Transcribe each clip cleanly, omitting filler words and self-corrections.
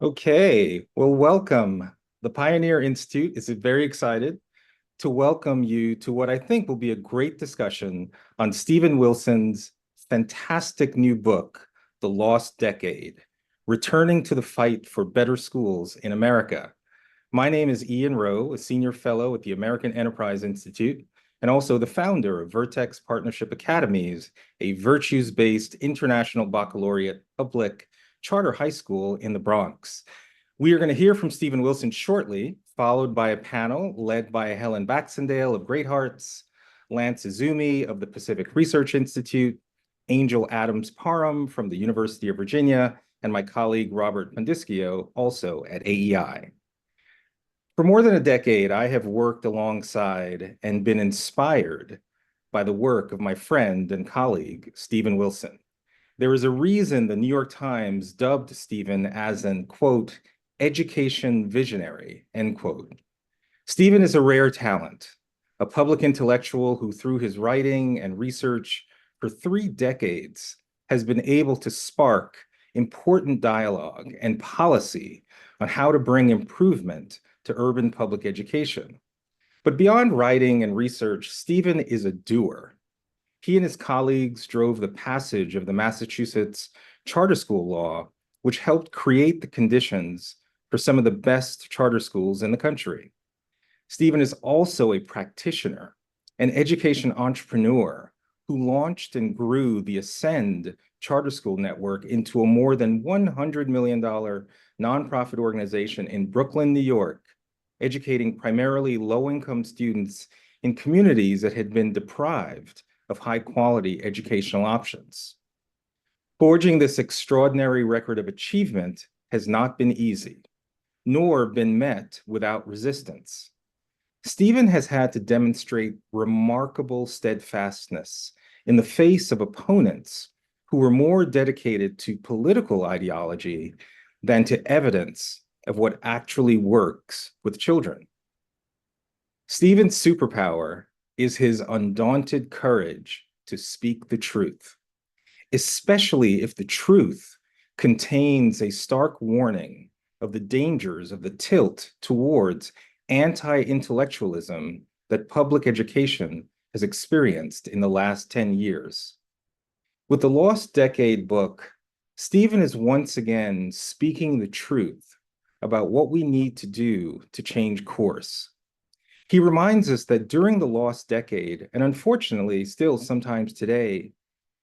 Okay, well, welcome. The Pioneer Institute is very excited to welcome you to what I think will be a great discussion on Stephen Wilson's fantastic new book, The Lost Decade, Returning to the Fight for Better Schools in America. My name is Ian Rowe, a senior fellow at the American Enterprise Institute, and also the founder of Vertex Partnership Academies, a virtues-based international baccalaureate public charter high school in the Bronx. We are going to hear from Stephen Wilson shortly, followed by a panel led by Helen Baxendale of Great Hearts, Lance Izumi of the Pacific Research Institute, Angel Adams Parham from the University of Virginia, and my colleague Robert Pondiscio, also at AEI. For more than a decade, I have worked alongside and been inspired by the work of my friend and colleague, Stephen Wilson. There is a reason the New York Times dubbed Stephen as an, quote, education visionary, end quote. Stephen is a rare talent, a public intellectual who, through his writing and research for 3 decades, has been able to spark important dialogue and policy on how to bring improvement to urban public education. But beyond writing and research, Stephen is a doer. He and his colleagues drove the passage of the Massachusetts charter school law, which helped create the conditions for some of the best charter schools in the country. Stephen is also a practitioner, an education entrepreneur who launched and grew the Ascend Charter School Network into a more than $100 million nonprofit organization in Brooklyn, New York, educating primarily low-income students in communities that had been deprived of high-quality educational options. Forging this extraordinary record of achievement has not been easy, nor been met without resistance. Stephen has had to demonstrate remarkable steadfastness in the face of opponents who were more dedicated to political ideology than to evidence of what actually works with children. Stephen's superpower is his undaunted courage to speak the truth, especially if the truth contains a stark warning of the dangers of the tilt towards anti-intellectualism that public education has experienced in the last 10 years. With the Lost Decade book, Stephen is once again speaking the truth about what we need to do to change course. He reminds us that during the lost decade, and unfortunately still sometimes today,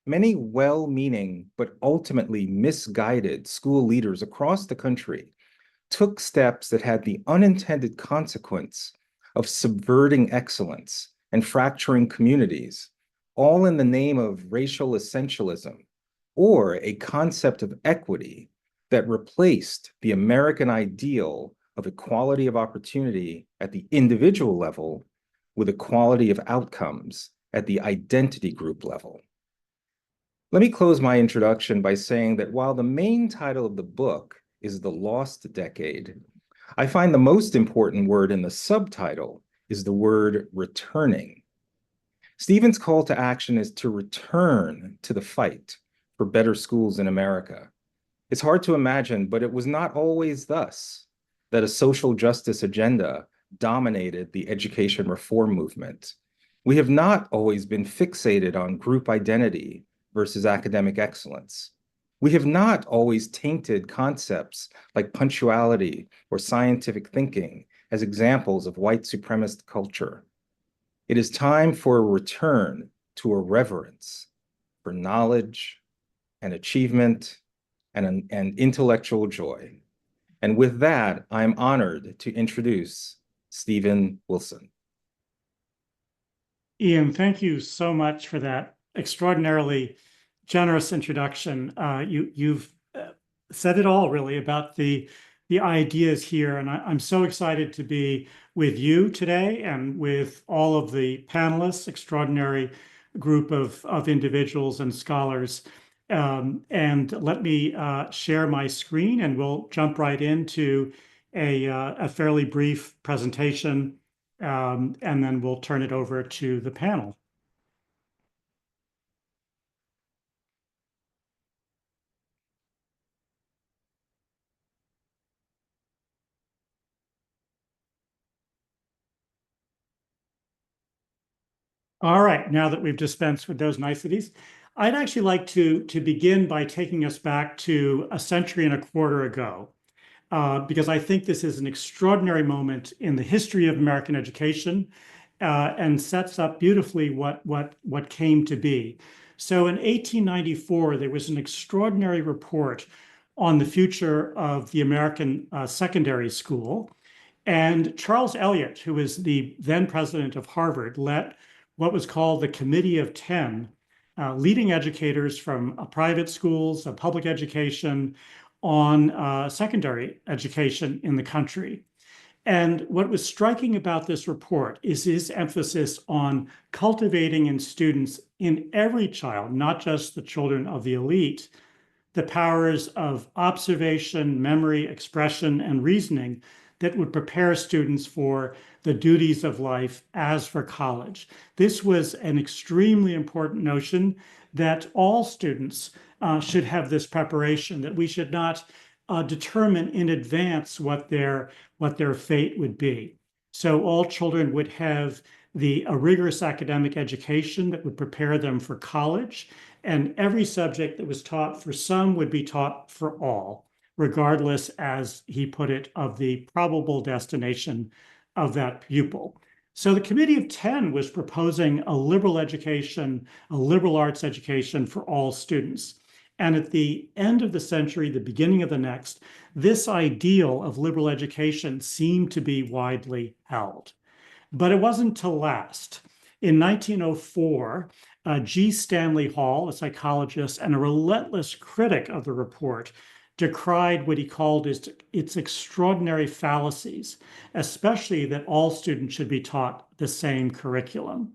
many well-meaning but ultimately misguided school leaders across the country took steps that had the unintended consequence of subverting excellence and fracturing communities, all in the name of racial essentialism or a concept of equity that replaced the American ideal of equality of opportunity at the individual level with equality of outcomes at the identity group level. Let me close my introduction by saying that while the main title of the book is The Lost Decade, I find the most important word in the subtitle is the word returning. Stephen's call to action is to return to the fight for better schools in America. It's hard to imagine, but it was not always thus that a social justice agenda dominated the education reform movement. We have not always been fixated on group identity versus academic excellence. We have not always tainted concepts like punctuality or scientific thinking as examples of white supremacist culture. It is time for a return to a reverence for knowledge and achievement and intellectual joy. And with that, I'm honored to introduce Stephen Wilson. Ian, thank you so much for that extraordinarily generous introduction. You've said it all really about the ideas here, and I'm so excited to be with you today and with all of the panelists, extraordinary group of individuals and scholars. And let me share my screen, and we'll jump right into a fairly brief presentation, and then we'll turn it over to the panel. All right, now that we've dispensed with those niceties, I'd actually like to begin by taking us back to a century and a quarter ago, because I think this is an extraordinary moment in the history of American education, and sets up beautifully what came to be. So in 1894, there was an extraordinary report on the future of the American secondary school. And Charles Eliot, who was the then president of Harvard, led what was called the Committee of 10, leading educators from private schools, public education, on secondary education in the country. And what was striking about this report is his emphasis on cultivating in students, in every child, not just the children of the elite, the powers of observation, memory, expression, and reasoning that would prepare students for the duties of life as for college. This was an extremely important notion that all students should have this preparation, that we should not determine in advance what their fate would be. So all children would have a rigorous academic education that would prepare them for college, and every subject that was taught for some would be taught for all, regardless, as he put it, of the probable destination of that pupil. So the Committee of 10 was proposing a liberal education, a liberal arts education for all students. And at the end of the century, the beginning of the next, this ideal of liberal education seemed to be widely held. But it wasn't to last. In 1904, G. Stanley Hall, a psychologist and a relentless critic of the report, decried what he called its extraordinary fallacies, especially that all students should be taught the same curriculum.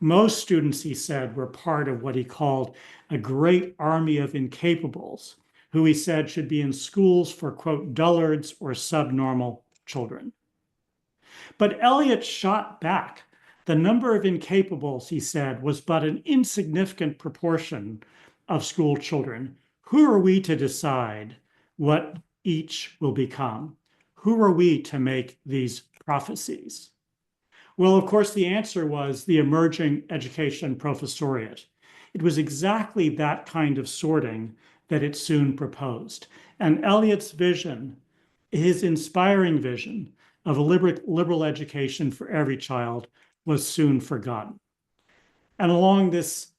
Most students, he said, were part of what he called a great army of incapables, who he said should be in schools for, quote, dullards or subnormal children. But Eliot shot back. The number of incapables, he said, was but an insignificant proportion of school children. Who are we to decide what each will become? Who are we to make these prophecies? Well, of course, the answer was the emerging education professoriate. It was exactly that kind of sorting that it soon proposed. And Eliot's vision, his inspiring vision of a liberal education for every child, was soon forgotten. And along this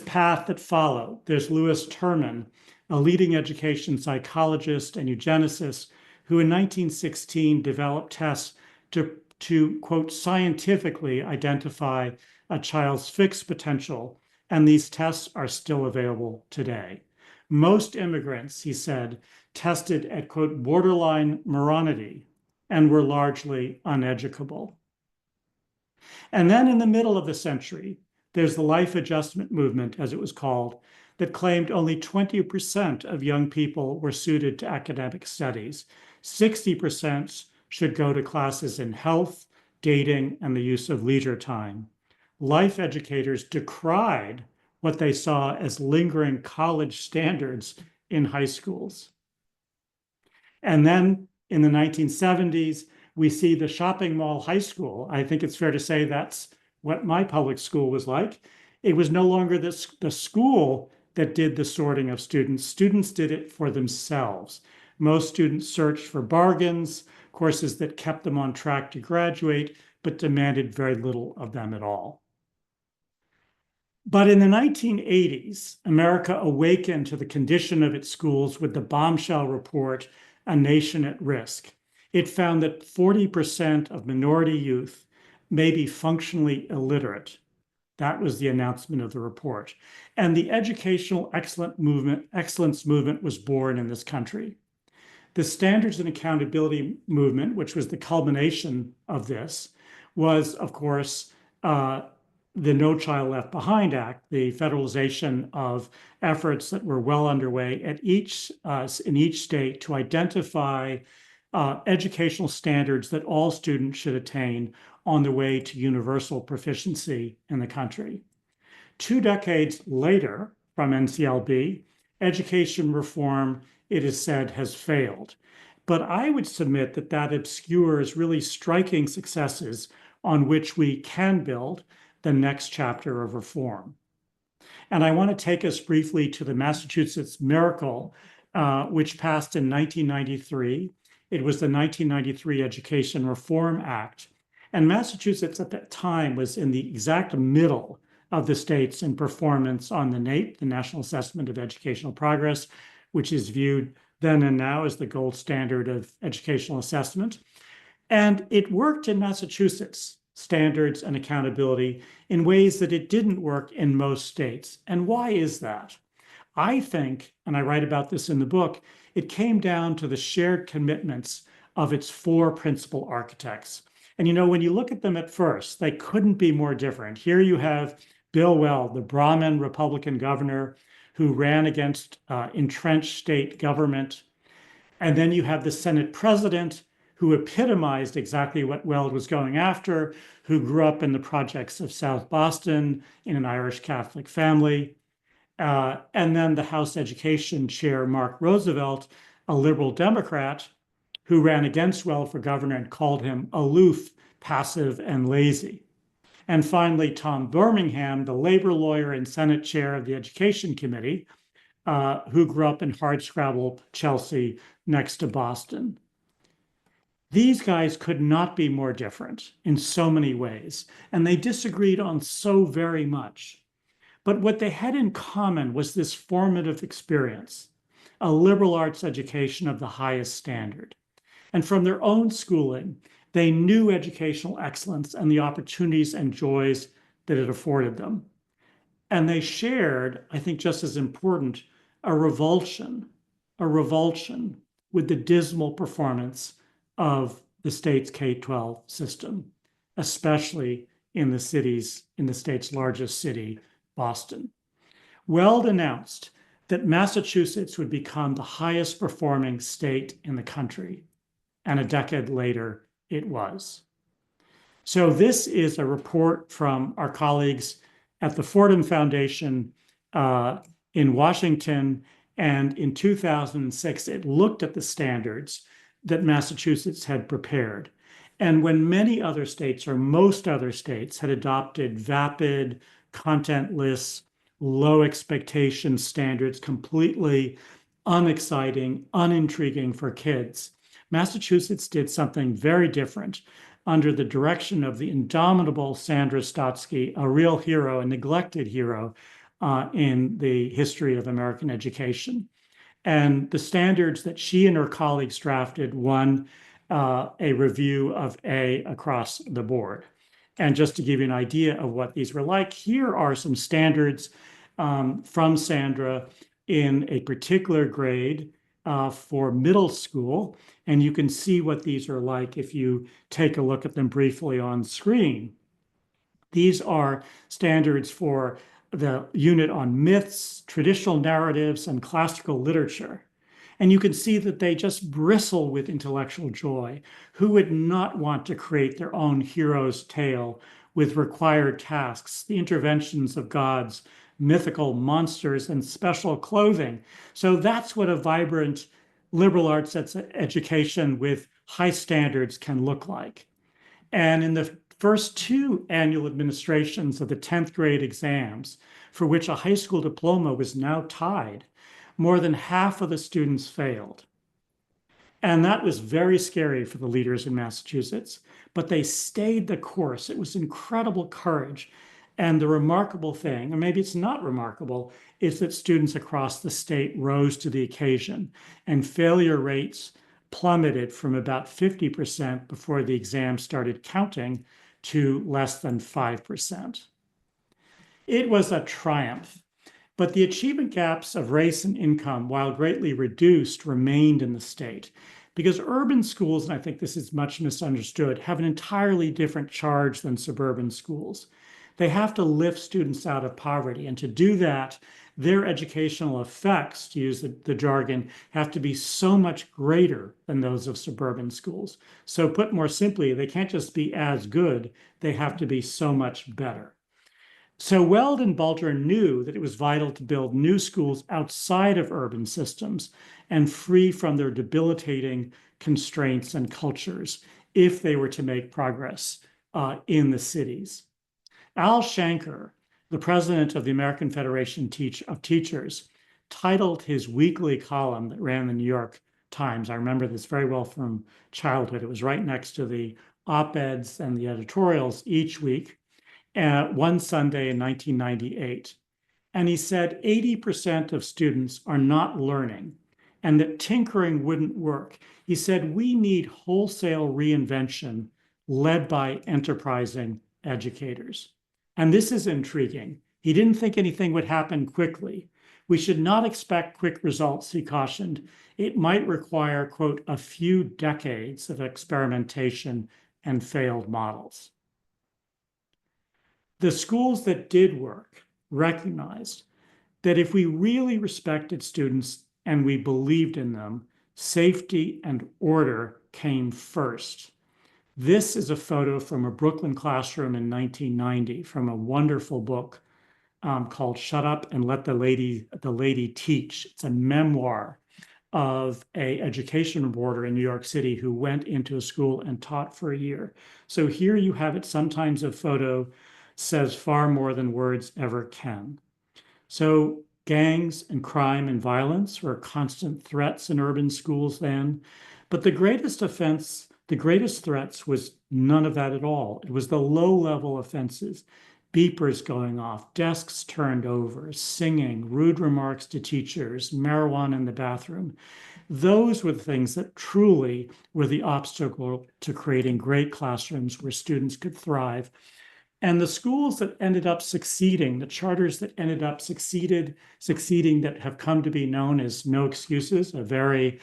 path that followed, there's Louis Terman, a leading education psychologist and eugenicist, who in 1916 developed tests to quote, scientifically identify a child's fixed potential, and these tests are still available today. Most immigrants, he said, tested at, quote, borderline moronity and were largely uneducable. And then in the middle of the century, there's the life adjustment movement, as it was called, that claimed only 20% of young people were suited to academic studies. 60% should go to classes in health, dating, and the use of leisure time. Life educators decried what they saw as lingering college standards in high schools. And then in the 1970s, we see the shopping mall high school. I think it's fair to say that's what my public school was like. It was no longer the school that did the sorting of students. Students did it for themselves. Most students searched for bargains, courses that kept them on track to graduate, but demanded very little of them at all. But in the 1980s, America awakened to the condition of its schools with the bombshell report, A Nation at Risk. It found that 40% of minority youth may be functionally illiterate. That was the announcement of the report. And the educational excellence movement was born in this country. The Standards and Accountability movement, which was the culmination of this, was, of course, the No Child Left Behind Act, the federalization of efforts that were well underway in each state to identify educational standards that all students should attain on the way to universal proficiency in the country. 2 decades later, from NCLB, education reform, it is said, has failed. But I would submit that that obscures really striking successes on which we can build, the next chapter of reform. And I want to take us briefly to the Massachusetts Miracle, which passed in 1993. It was the 1993 Education Reform Act. And Massachusetts at that time was in the exact middle of the states in performance on the NAEP, the National Assessment of Educational Progress, which is viewed then and now as the gold standard of educational assessment. And it worked in Massachusetts, standards and accountability, in ways that it didn't work in most states. And why is that? I think, and I write about this in the book, it came down to the shared commitments of its four principal architects. And you know, when you look at them at first, they couldn't be more different. Here you have Bill Weld, the Brahmin Republican governor who ran against entrenched state government. And then you have the Senate president who epitomized exactly what Weld was going after, who grew up in the projects of South Boston in an Irish Catholic family. And then the House Education Chair, Mark Roosevelt, a liberal Democrat who ran against Weld for governor and called him aloof, passive, and lazy. And finally, Tom Birmingham, the labor lawyer and Senate chair of the Education Committee, who grew up in hardscrabble Chelsea next to Boston. These guys could not be more different in so many ways, and they disagreed on so very much. But what they had in common was this formative experience, a liberal arts education of the highest standard. And from their own schooling, they knew educational excellence and the opportunities and joys that it afforded them. And they shared, I think just as important, a revulsion with the dismal performance of the state's K-12 system, especially in the state's largest city, Boston. Weld announced that Massachusetts would become the highest performing state in the country, and a decade later, it was. So this is a report from our colleagues at the Fordham Foundation in Washington, and in 2006, it looked at the standards that Massachusetts had prepared. And when many other states, or most other states, had adopted vapid, contentless, low expectation standards, completely unexciting, unintriguing for kids, Massachusetts did something very different under the direction of the indomitable Sandra Stotsky, a real hero, a neglected hero in the history of American education. And the standards that she and her colleagues drafted won a review of A across the board. And just to give you an idea of what these were like, here are some standards from Sandra in a particular grade for middle school. And you can see what these are like if you take a look at them briefly on screen. These are standards for the unit on myths, traditional narratives, and classical literature. And you can see that they just bristle with intellectual joy. Who would not want to create their own hero's tale with required tasks, the interventions of gods, mythical monsters, and special clothing? So that's what a vibrant liberal arts education with high standards can look like. And in the first two annual administrations of the 10th grade exams, for which a high school diploma was now tied, more than half of the students failed. And that was very scary for the leaders in Massachusetts, but they stayed the course. It was incredible courage. And the remarkable thing, or maybe it's not remarkable, is that students across the state rose to the occasion, and failure rates plummeted from about 50% before the exam started counting to less than 5%. It was a triumph, but the achievement gaps of race and income, while greatly reduced, remained in the state because urban schools, and I think this is much misunderstood, have an entirely different charge than suburban schools. They have to lift students out of poverty, and to do that, their educational effects, to use the jargon, have to be so much greater than those of suburban schools. So put more simply, they can't just be as good, they have to be so much better. So Weld and Balter knew that it was vital to build new schools outside of urban systems and free from their debilitating constraints and cultures if they were to make progress in the cities. Al Shanker, the president of the American Federation of Teachers, titled his weekly column that ran in the New York Times. I remember this very well from childhood. It was right next to the op-eds and the editorials each week, one Sunday in 1998. And he said 80% of students are not learning and that tinkering wouldn't work. He said, we need wholesale reinvention led by enterprising educators. And this is intriguing. He didn't think anything would happen quickly. We should not expect quick results, he cautioned. It might require, quote, a few decades of experimentation and failed models. The schools that did work recognized that if we really respected students and we believed in them, safety and order came first. This is a photo from a Brooklyn classroom in 1990 from a wonderful book called Shut Up and Let the Lady Teach. It's a memoir of an education reporter in New York City who went into a school and taught for a year. So here you have it. Sometimes a photo says far more than words ever can. So gangs and crime and violence were constant threats in urban schools then. But the greatest threats was none of that at all. It was the low-level offenses, beepers going off, desks turned over, singing, rude remarks to teachers, marijuana in the bathroom. Those were the things that truly were the obstacle to creating great classrooms where students could thrive. And the schools that ended up succeeding, the charters that ended up succeeding that have come to be known as No Excuses, a very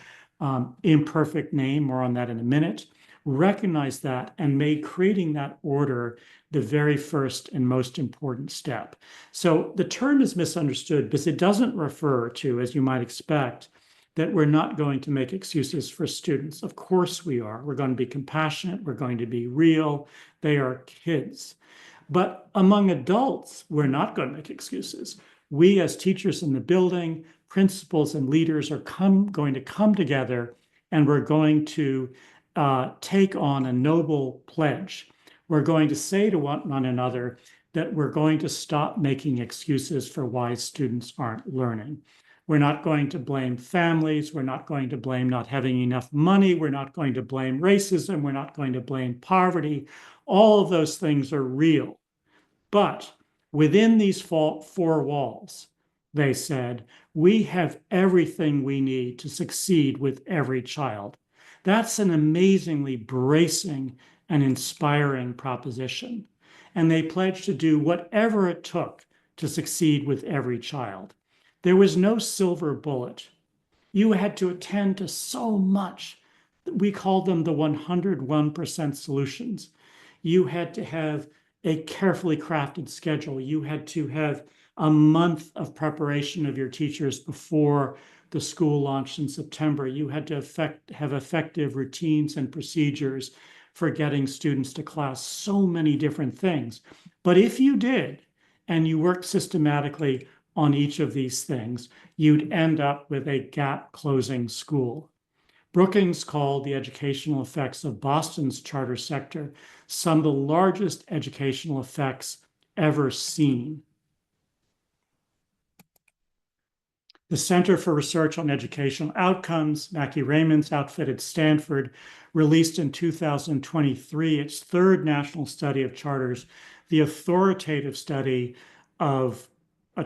imperfect name, more on that in a minute, recognized that and made creating that order the very first and most important step. So the term is misunderstood because it doesn't refer to, as you might expect, that we're not going to make excuses for students. Of course we are. We're going to be compassionate. We're going to be real. They are kids. But among adults, we're not going to make excuses. We as teachers in the building, principals and leaders are going to come together and we're going to take on a noble pledge. We're going to say to one another that we're going to stop making excuses for why students aren't learning. We're not going to blame families. We're not going to blame not having enough money. We're not going to blame racism. We're not going to blame poverty. All of those things are real. But within these four walls, they said, we have everything we need to succeed with every child. That's an amazingly bracing and inspiring proposition. And they pledged to do whatever it took to succeed with every child. There was no silver bullet. You had to attend to so much. We called them the 101% solutions. You had to have a carefully crafted schedule. You had to have a month of preparation of your teachers before the school launched in September. You had to have effective routines and procedures for getting students to class, so many different things. But if you did, and you worked systematically on each of these things, you'd end up with a gap-closing school. Brookings called the educational effects of Boston's charter sector some of the largest educational effects ever seen. The Center for Research on Educational Outcomes, Mackie Raymond's outfit at Stanford, released in 2023 its third national study of charters, the authoritative study of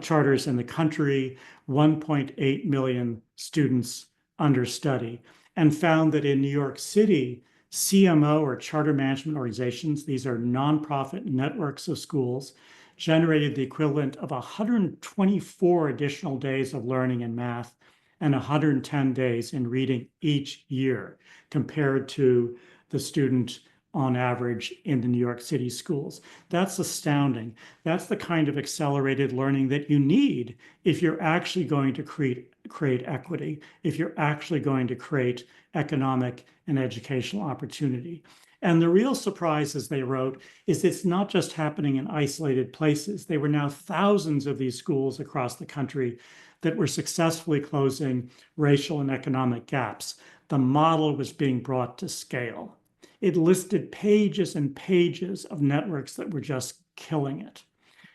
charters in the country, 1.8 million students under study, and found that in New York City, CMO or charter management organizations, these are nonprofit networks of schools, generated the equivalent of 124 additional days of learning in math and 110 days in reading each year compared to the student on average in the New York City schools. That's astounding. That's the kind of accelerated learning that you need if you're actually going to create equity, if you're actually going to create economic and educational opportunity. And the real surprise, as they wrote, is it's not just happening in isolated places. There were now thousands of these schools across the country that were successfully closing racial and economic gaps. The model was being brought to scale. It listed pages and pages of networks that were just killing it.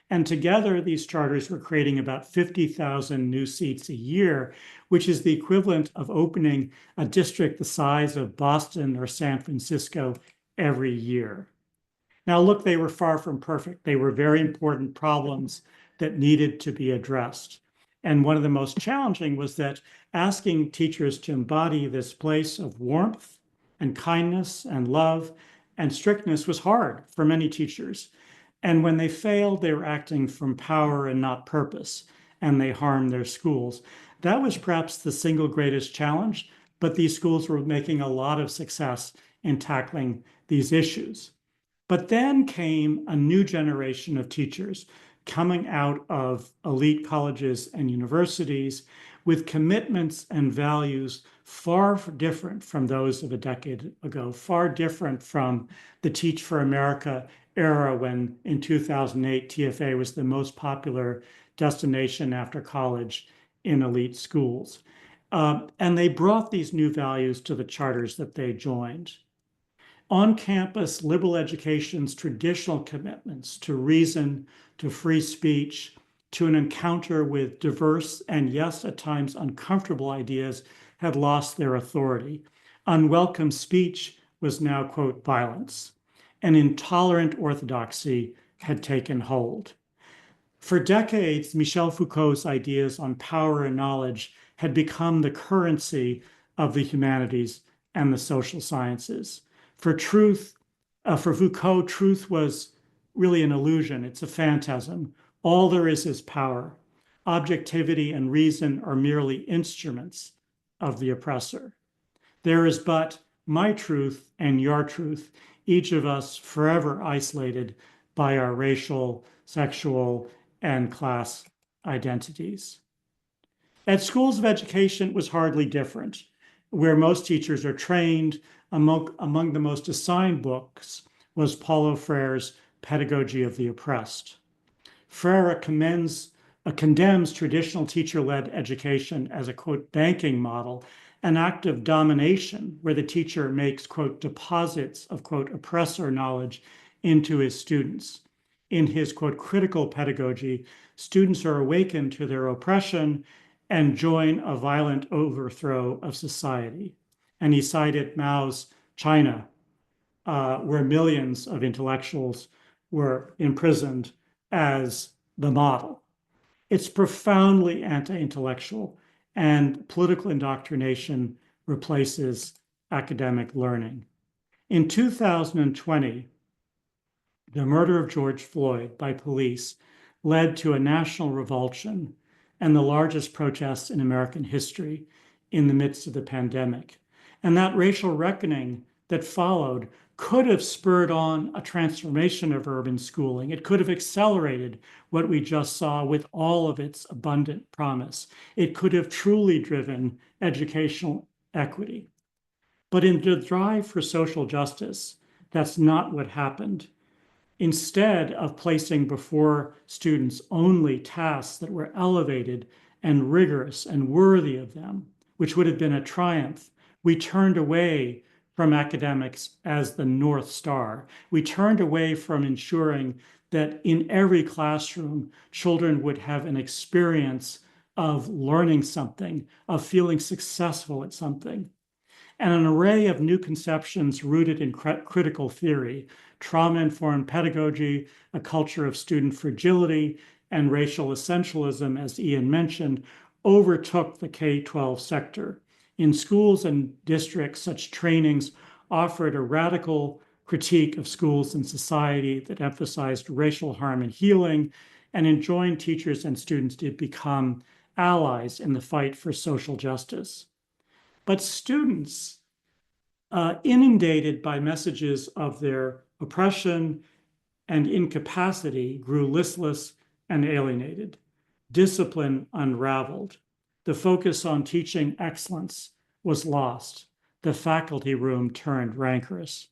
And together, these charters were creating about 50,000 new seats a year, which is the equivalent of opening a district the size of Boston or San Francisco every year. Now, look, they were far from perfect. They were very important problems that needed to be addressed. And one of the most challenging was that asking teachers to embody this place of warmth and kindness and love and strictness was hard for many teachers. And when they failed, they were acting from power and not purpose, and they harmed their schools. That was perhaps the single greatest challenge, but these schools were making a lot of success in tackling these issues. But then came a new generation of teachers coming out of elite colleges and universities with commitments and values far different from those of a decade ago, far different from the Teach for America era when in 2008 TFA was the most popular destination after college in elite schools. And they brought these new values to the charters that they joined. On campus, liberal education's traditional commitments to reason, to free speech, to an encounter with diverse and, yes, at times uncomfortable ideas had lost their authority. Unwelcome speech was now, quote, violence. And intolerant orthodoxy had taken hold. For decades, Michel Foucault's ideas on power and knowledge had become the currency of the humanities and the social sciences. For Foucault, truth was really an illusion. It's a phantasm. All there is power. Objectivity and reason are merely instruments of the oppressor. There is but my truth and your truth, each of us forever isolated by our racial, sexual, and class identities. At schools of education, it was hardly different. Where most teachers are trained, among the most assigned books was Paulo Freire's Pedagogy of the Oppressed. Freire condemns traditional teacher-led education as a, quote, banking model, an act of domination where the teacher makes, quote, deposits of, quote, oppressor knowledge into his students. In his, quote, critical pedagogy, students are awakened to their oppression and join a violent overthrow of society. And he cited Mao's China, where millions of intellectuals were imprisoned as the model. It's profoundly anti-intellectual, and political indoctrination replaces academic learning. In 2020, the murder of George Floyd by police led to a national revulsion and the largest protests in American history in the midst of the pandemic. And that racial reckoning that followed could have spurred on a transformation of urban schooling. It could have accelerated what we just saw with all of its abundant promise. It could have truly driven educational equity. But in the drive for social justice, that's not what happened. Instead of placing before students only tasks that were elevated and rigorous and worthy of them, which would have been a triumph, we turned away from academics as the North Star. We turned away from ensuring that in every classroom, children would have an experience of learning something, of feeling successful at something. And an array of new conceptions rooted in critical theory, trauma-informed pedagogy, a culture of student fragility, and racial essentialism, as Ian mentioned, overtook the K-12 sector. In schools and districts, such trainings offered a radical critique of schools and society that emphasized racial harm and healing, and enjoined teachers and students to become allies in the fight for social justice. But students, inundated by messages of their oppression and incapacity, grew listless and alienated. Discipline unraveled. The focus on teaching excellence was lost. The faculty room turned rancorous,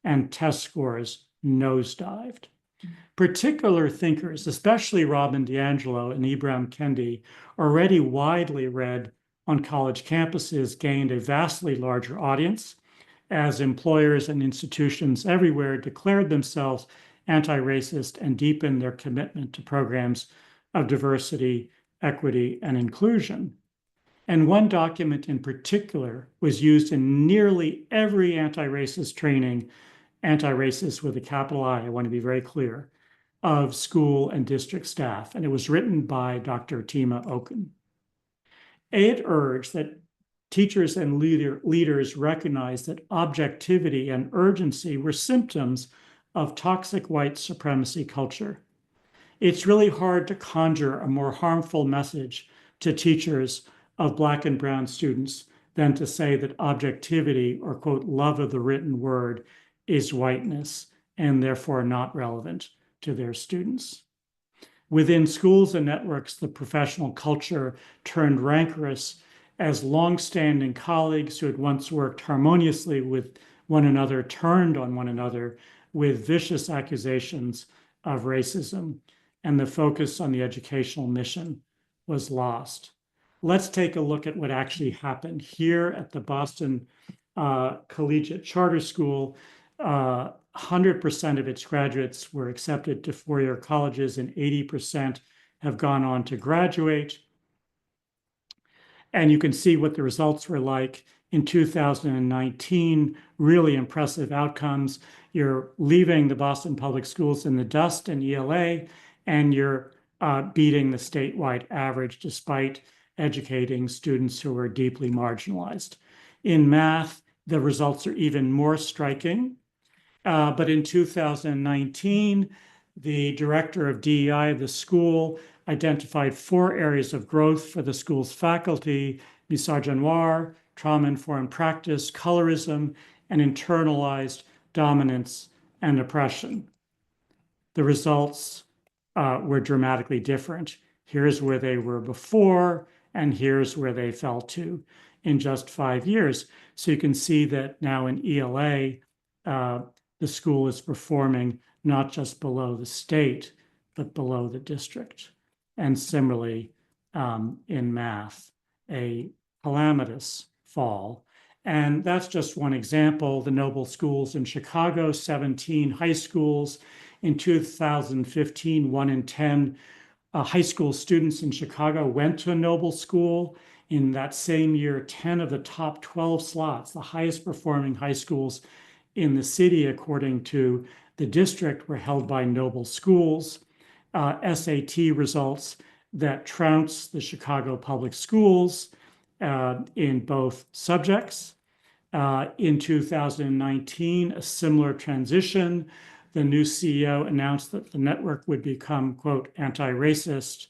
and test scores nosedived. Particular thinkers, especially Robin DiAngelo and Ibram Kendi, already widely read on college campuses, gained a vastly larger audience as employers and institutions everywhere declared themselves anti-racist, and deepen their commitment to programs of diversity, equity, and inclusion. And one document in particular was used in nearly every anti-racist training, anti-racist with a capital I want to be very clear, of school and district staff. And it was written by Dr. Tima Okun. It urged that teachers and leaders recognize that objectivity and urgency were symptoms of toxic white supremacy culture. It's really hard to conjure a more harmful message to teachers of Black and Brown students than to say that objectivity or, quote, love of the written word is whiteness and therefore not relevant to their students. Within schools and networks, the professional culture turned rancorous as longstanding colleagues who had once worked harmoniously with one another turned on one another with vicious accusations of racism, and the focus on the educational mission was lost. Let's take a look at what actually happened here at the Boston Collegiate Charter School. 100% of its graduates were accepted to four-year colleges, and 80% have gone on to graduate. And you can see what the results were like in 2019, really impressive outcomes. You're leaving the Boston Public Schools in the dust in ELA, and you're beating the statewide average despite educating students who are deeply marginalized. In math, the results are even more striking. But in 2019, the director of DEI of the school identified 4 areas of growth for the school's faculty: misogynoir, trauma-informed practice, colorism, and internalized dominance and oppression. The results were dramatically different. Here's where they were before, and here's where they fell to in just 5 years. So you can see that now in ELA, the school is performing not just below the state, but below the district. And similarly, in math, a calamitous fall. And that's just one example. The Noble Schools in Chicago, 17 high schools. In 2015, 1 in 10 high school students in Chicago went to a Noble School. In that same year, 10 of the top 12 slots, the highest performing high schools in the city, according to the district, were held by Noble Schools. SAT results that trounced the Chicago public schools in both subjects. In 2019, a similar transition. The new CEO announced that the network would become, quote, anti-racist.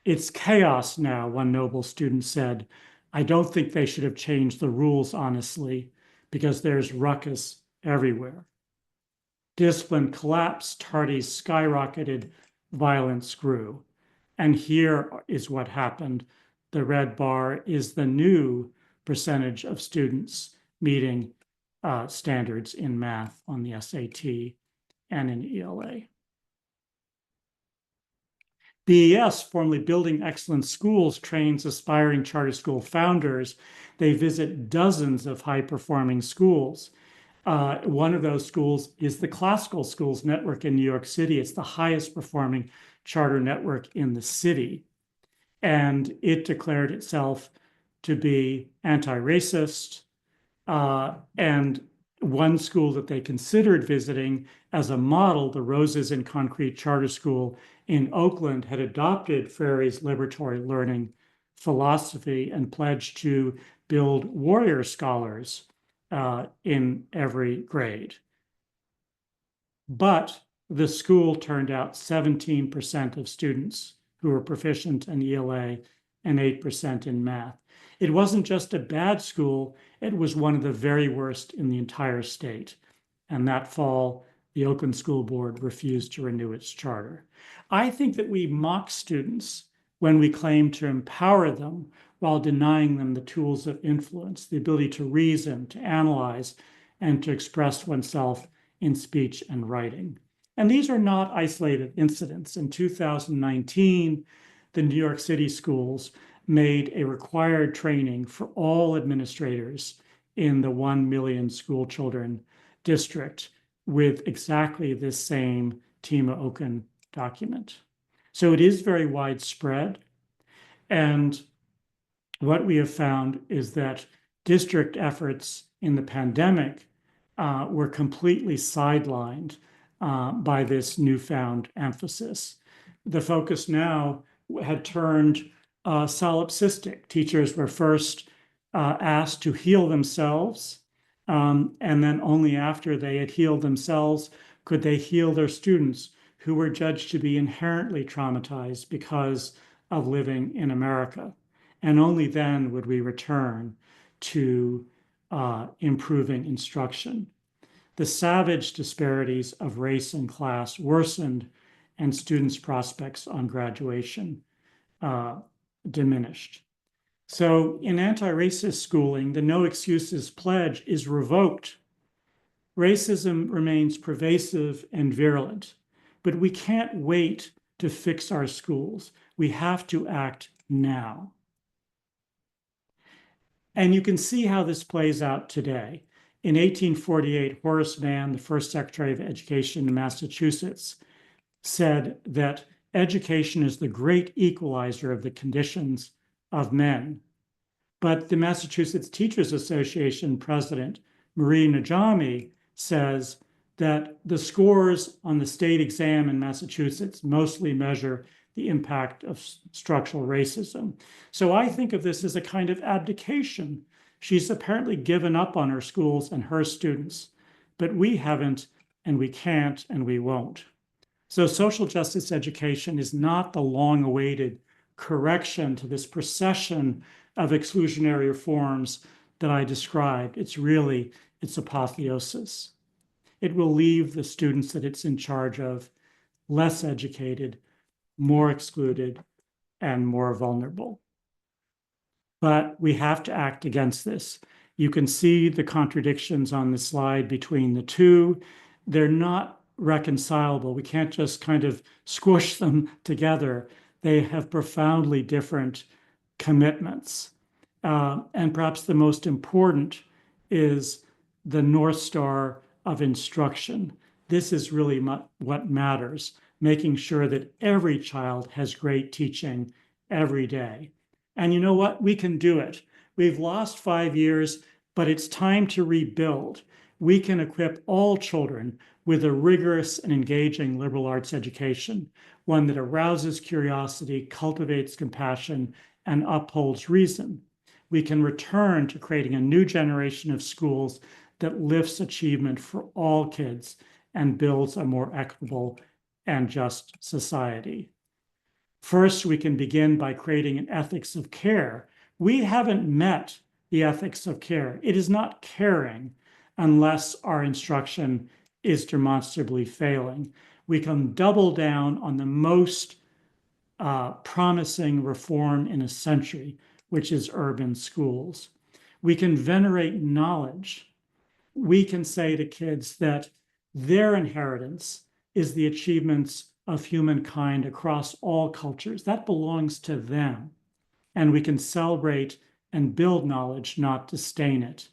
It's chaos now, one Noble student said. I don't think they should have changed the rules, honestly, because there's ruckus everywhere. Discipline collapsed, tardies skyrocketed, violence grew. And here is what happened. The red bar is the new percentage of students meeting standards in math on the SAT and in ELA. BES, formerly Building Excellent Schools, trains aspiring charter school founders. They visit dozens of high-performing schools. One of those schools is the Classical Schools Network in New York City. It's the highest performing charter network in the city. And it declared itself to be anti-racist. And one school that they considered visiting as a model, the Roses in Concrete Charter School in Oakland, had adopted Freire's liberatory learning philosophy and pledged to build warrior scholars in every grade. But the school turned out 17% of students who were proficient in ELA and 8% in math. It wasn't just a bad school, it was one of the very worst in the entire state. And that fall, the Oakland School Board refused to renew its charter. I think that we mock students when we claim to empower them while denying them the tools of influence, the ability to reason, to analyze, and to express oneself in speech and writing. And these are not isolated incidents. In 2019, the New York City schools made a required training for all administrators in the 1 million school children district with exactly this same Tima Oken document. So it is very widespread. And what we have found is that district efforts in the pandemic were completely sidelined by this newfound emphasis. The focus now had turned solipsistic. Teachers were first asked to heal themselves, and then only after they had healed themselves could they heal their students who were judged to be inherently traumatized because of living in America. And only then would we return to improving instruction. The savage disparities of race and class worsened, and students' prospects on graduation diminished. So in anti-racist schooling, the no excuses pledge is revoked. Racism remains pervasive and virulent, but we can't wait to fix our schools. We have to act now. And you can see how this plays out today. In 1848, Horace Mann, the first Secretary of Education in Massachusetts, said that education is the great equalizer of the conditions of men. But the Massachusetts Teachers Association president, Marie Najami, says that the scores on the state exam in Massachusetts mostly measure the impact of structural racism. So I think of this as a kind of abdication. She's apparently given up on her schools and her students, but we haven't, and we can't, and we won't. So social justice education is not the long-awaited correction to this procession of exclusionary reforms that I described. It's really its apotheosis. It will leave the students that it's in charge of less educated, more excluded, and more vulnerable. But we have to act against this. You can see the contradictions on the slide between the two. They're not reconcilable. We can't just kind of squish them together. They have profoundly different commitments. And perhaps the most important is the North Star of instruction. This is really what matters, making sure that every child has great teaching every day. And you know what? We can do it. We've lost 5 years, but it's time to rebuild. We can equip all children with a rigorous and engaging liberal arts education, one that arouses curiosity, cultivates compassion, and upholds reason. We can return to creating a new generation of schools that lifts achievement for all kids and builds a more equitable and just society. First, we can begin by creating an ethics of care. We haven't met the ethics of care. It is not caring unless our instruction is demonstrably failing. We can double down on the most promising reform in a century, which is urban schools. We can venerate knowledge. We can say to kids that their inheritance is the achievements of humankind across all cultures. That belongs to them. And we can celebrate and build knowledge, not disdain it.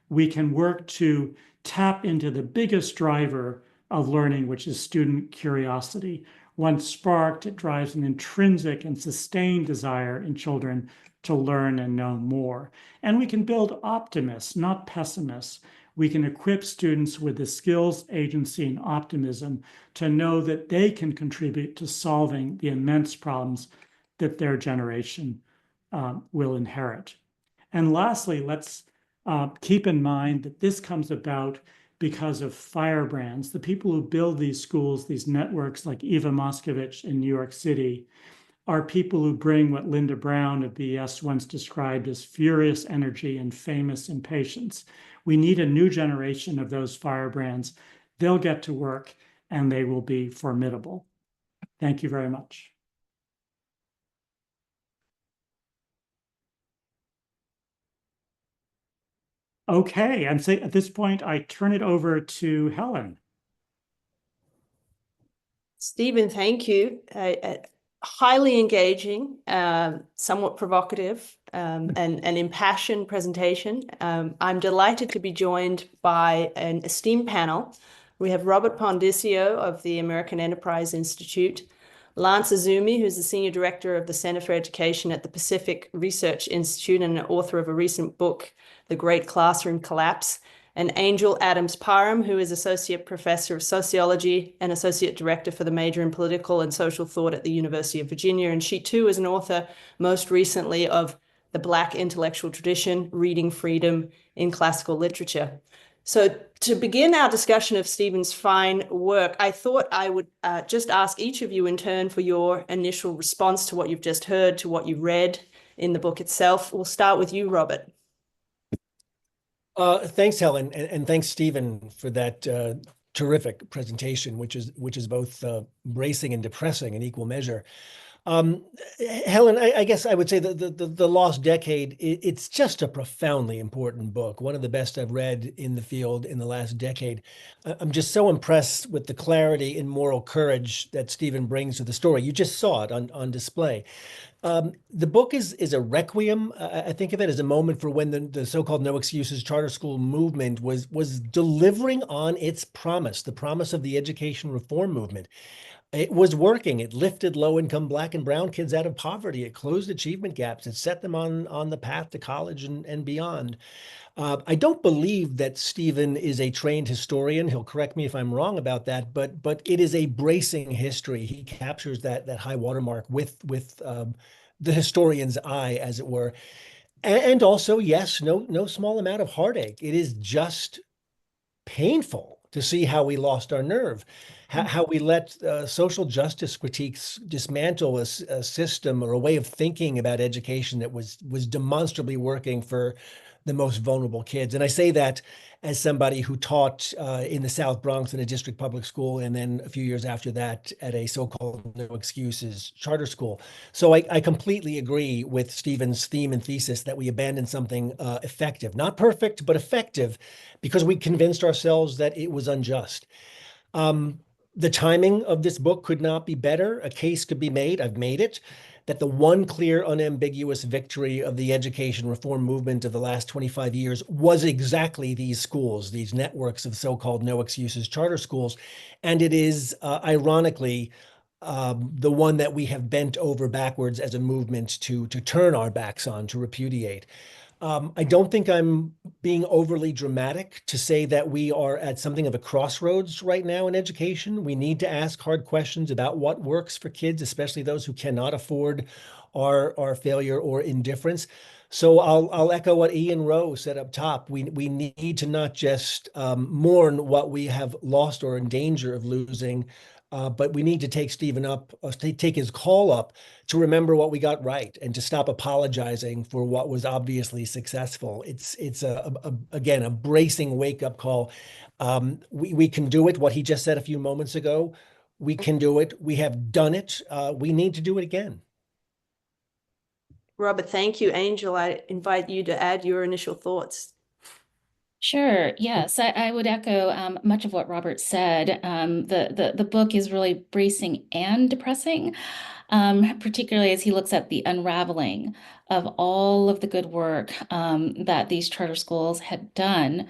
We can work to tap into the biggest driver of learning, which is student curiosity. Once sparked, it drives an intrinsic and sustained desire in children to learn and know more. And we can build optimists, not pessimists. We can equip students with the skills, agency, and optimism to know that they can contribute to solving the immense problems that their generation will inherit. And lastly, let's keep in mind that this comes about because of firebrands. The people who build these schools, these networks like Eva Moscovich in New York City, are people who bring what Linda Brown of BES once described as furious energy and famous impatience. We need a new generation of those firebrands. They'll get to work and they will be formidable. Thank you very much. Okay, and so at this point, I turn it over to Helen. Stephen, thank you. Highly engaging, somewhat provocative, and an impassioned presentation. I'm delighted to be joined by an esteemed panel We have Robert Pondiscio of the American Enterprise Institute, Lance Izumi, who's the Senior Director of the Center for Education at the Pacific Research Institute and an author of a recent book, The Great Classroom Collapse, and Angel Adams Parham, who is Associate Professor of Sociology and Associate Director for the major in Political and Social Thought at the University of Virginia. And she too is an author, most recently, of The Black Intellectual Tradition, Reading Freedom in Classical Literature. So to begin our discussion of Stephen's fine work, I thought I would just ask each of you in turn for your initial response to what you've just heard, to what you read in the book itself. We'll start with you, Robert. Thanks, Helen, and thanks, Stephen, for that terrific presentation, which is both bracing and depressing in equal measure. Helen, I guess I would say the Lost Decade, it's just a profoundly important book, one of the best I've read in the field in the last decade. I'm just so impressed with the clarity and moral courage that Stephen brings to the story. You just saw it on display. The book is a requiem. I think of it as a moment for when the so-called No Excuses charter school movement was delivering on its promise, the promise of the education reform movement. It was working. It lifted low-income Black and brown kids out of poverty. It closed achievement gaps. It set them on the path to college and beyond. I don't believe that Stephen is a trained historian. He'll correct me if I'm wrong about that, but it is a bracing history. He captures that high watermark with the historian's eye, as it were. And also, yes, no small amount of heartache. It is just painful to see how we lost our nerve, how we let social justice critiques dismantle a system or a way of thinking about education that was demonstrably working for the most vulnerable kids. And I say that as somebody who taught in the South Bronx in a district public school, and then a few years after that at a so-called No Excuses charter school. So I completely agree with Stephen's theme and thesis that we abandoned something effective, not perfect, but effective, because we convinced ourselves that it was unjust. The timing of this book could not be better. A case could be made, I've made it, that the one clear, unambiguous victory of the education reform movement of the last 25 years was exactly these schools, these networks of so-called No Excuses charter schools. And it is, ironically, the one that we have bent over backwards as a movement to turn our backs on, to repudiate. I don't think I'm being overly dramatic to say that we are at something of a crossroads right now in education. We need to ask hard questions about what works for kids, especially those who cannot afford our failure or indifference. So I'll echo what Ian Rowe said up top. We need to not just mourn what we have lost or in danger of losing, but we need to take Stephen up, take his call up to remember what we got right and to stop apologizing for what was obviously successful. It's again, a bracing wake-up call. We can do it, what he just said a few moments ago. We can do it. We have done it. We need to do it again. Robert, thank you. Angel, I invite you to add your initial thoughts. Sure. Yes, I would echo much of what Robert said. The book is really bracing and depressing, particularly as he looks at the unraveling of all of the good work that these charter schools had done.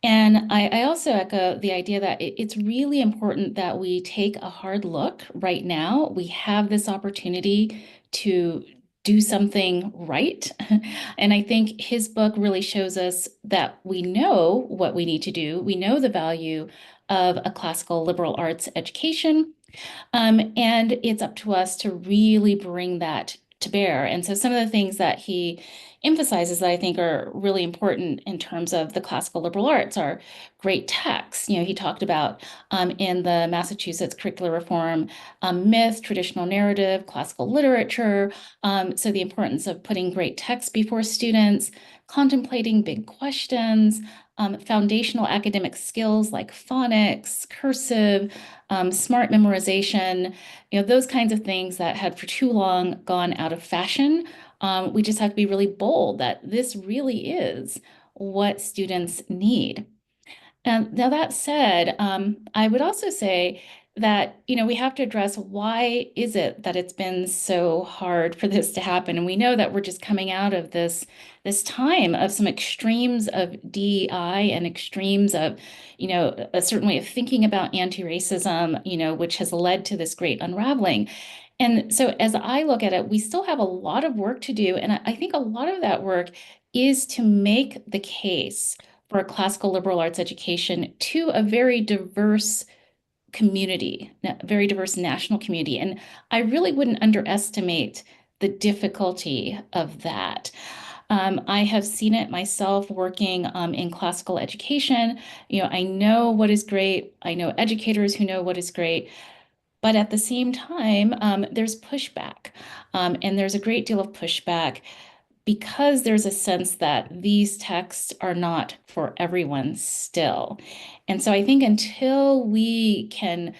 And I also echo the idea that it's really important that we take a hard look right now. We have this opportunity to do something right. And I think his book really shows us that we know what we need to do. We know the value of a classical liberal arts education. And it's up to us to really bring that to bear. And so some of the things that he emphasizes that I think are really important in terms of the classical liberal arts are great texts. You know, he talked about in the Massachusetts curricular reform, myth, traditional narrative, classical literature. So the importance of putting great texts before students, contemplating big questions, foundational academic skills like phonics, cursive, smart memorization, you know, those kinds of things that had for too long gone out of fashion. We just have to be really bold that this really is what students need. And now that said, I would also say that, we have to address why is it that it's been so hard for this to happen? And we know that we're just coming out of this time of some extremes of DEI and extremes of, a certain way of thinking about anti-racism, which has led to this great unraveling. And so as I look at it, we still have a lot of work to do. And I think a lot of that work is to make the case for a classical liberal arts education to a very diverse community, very diverse national community. And I really wouldn't underestimate the difficulty of that. I have seen it myself working in classical education. I know what is great. I know educators who know what is great. But at the same time, there's pushback. And there's a great deal of pushback because there's a sense that these texts are not for everyone still. And so I think until we can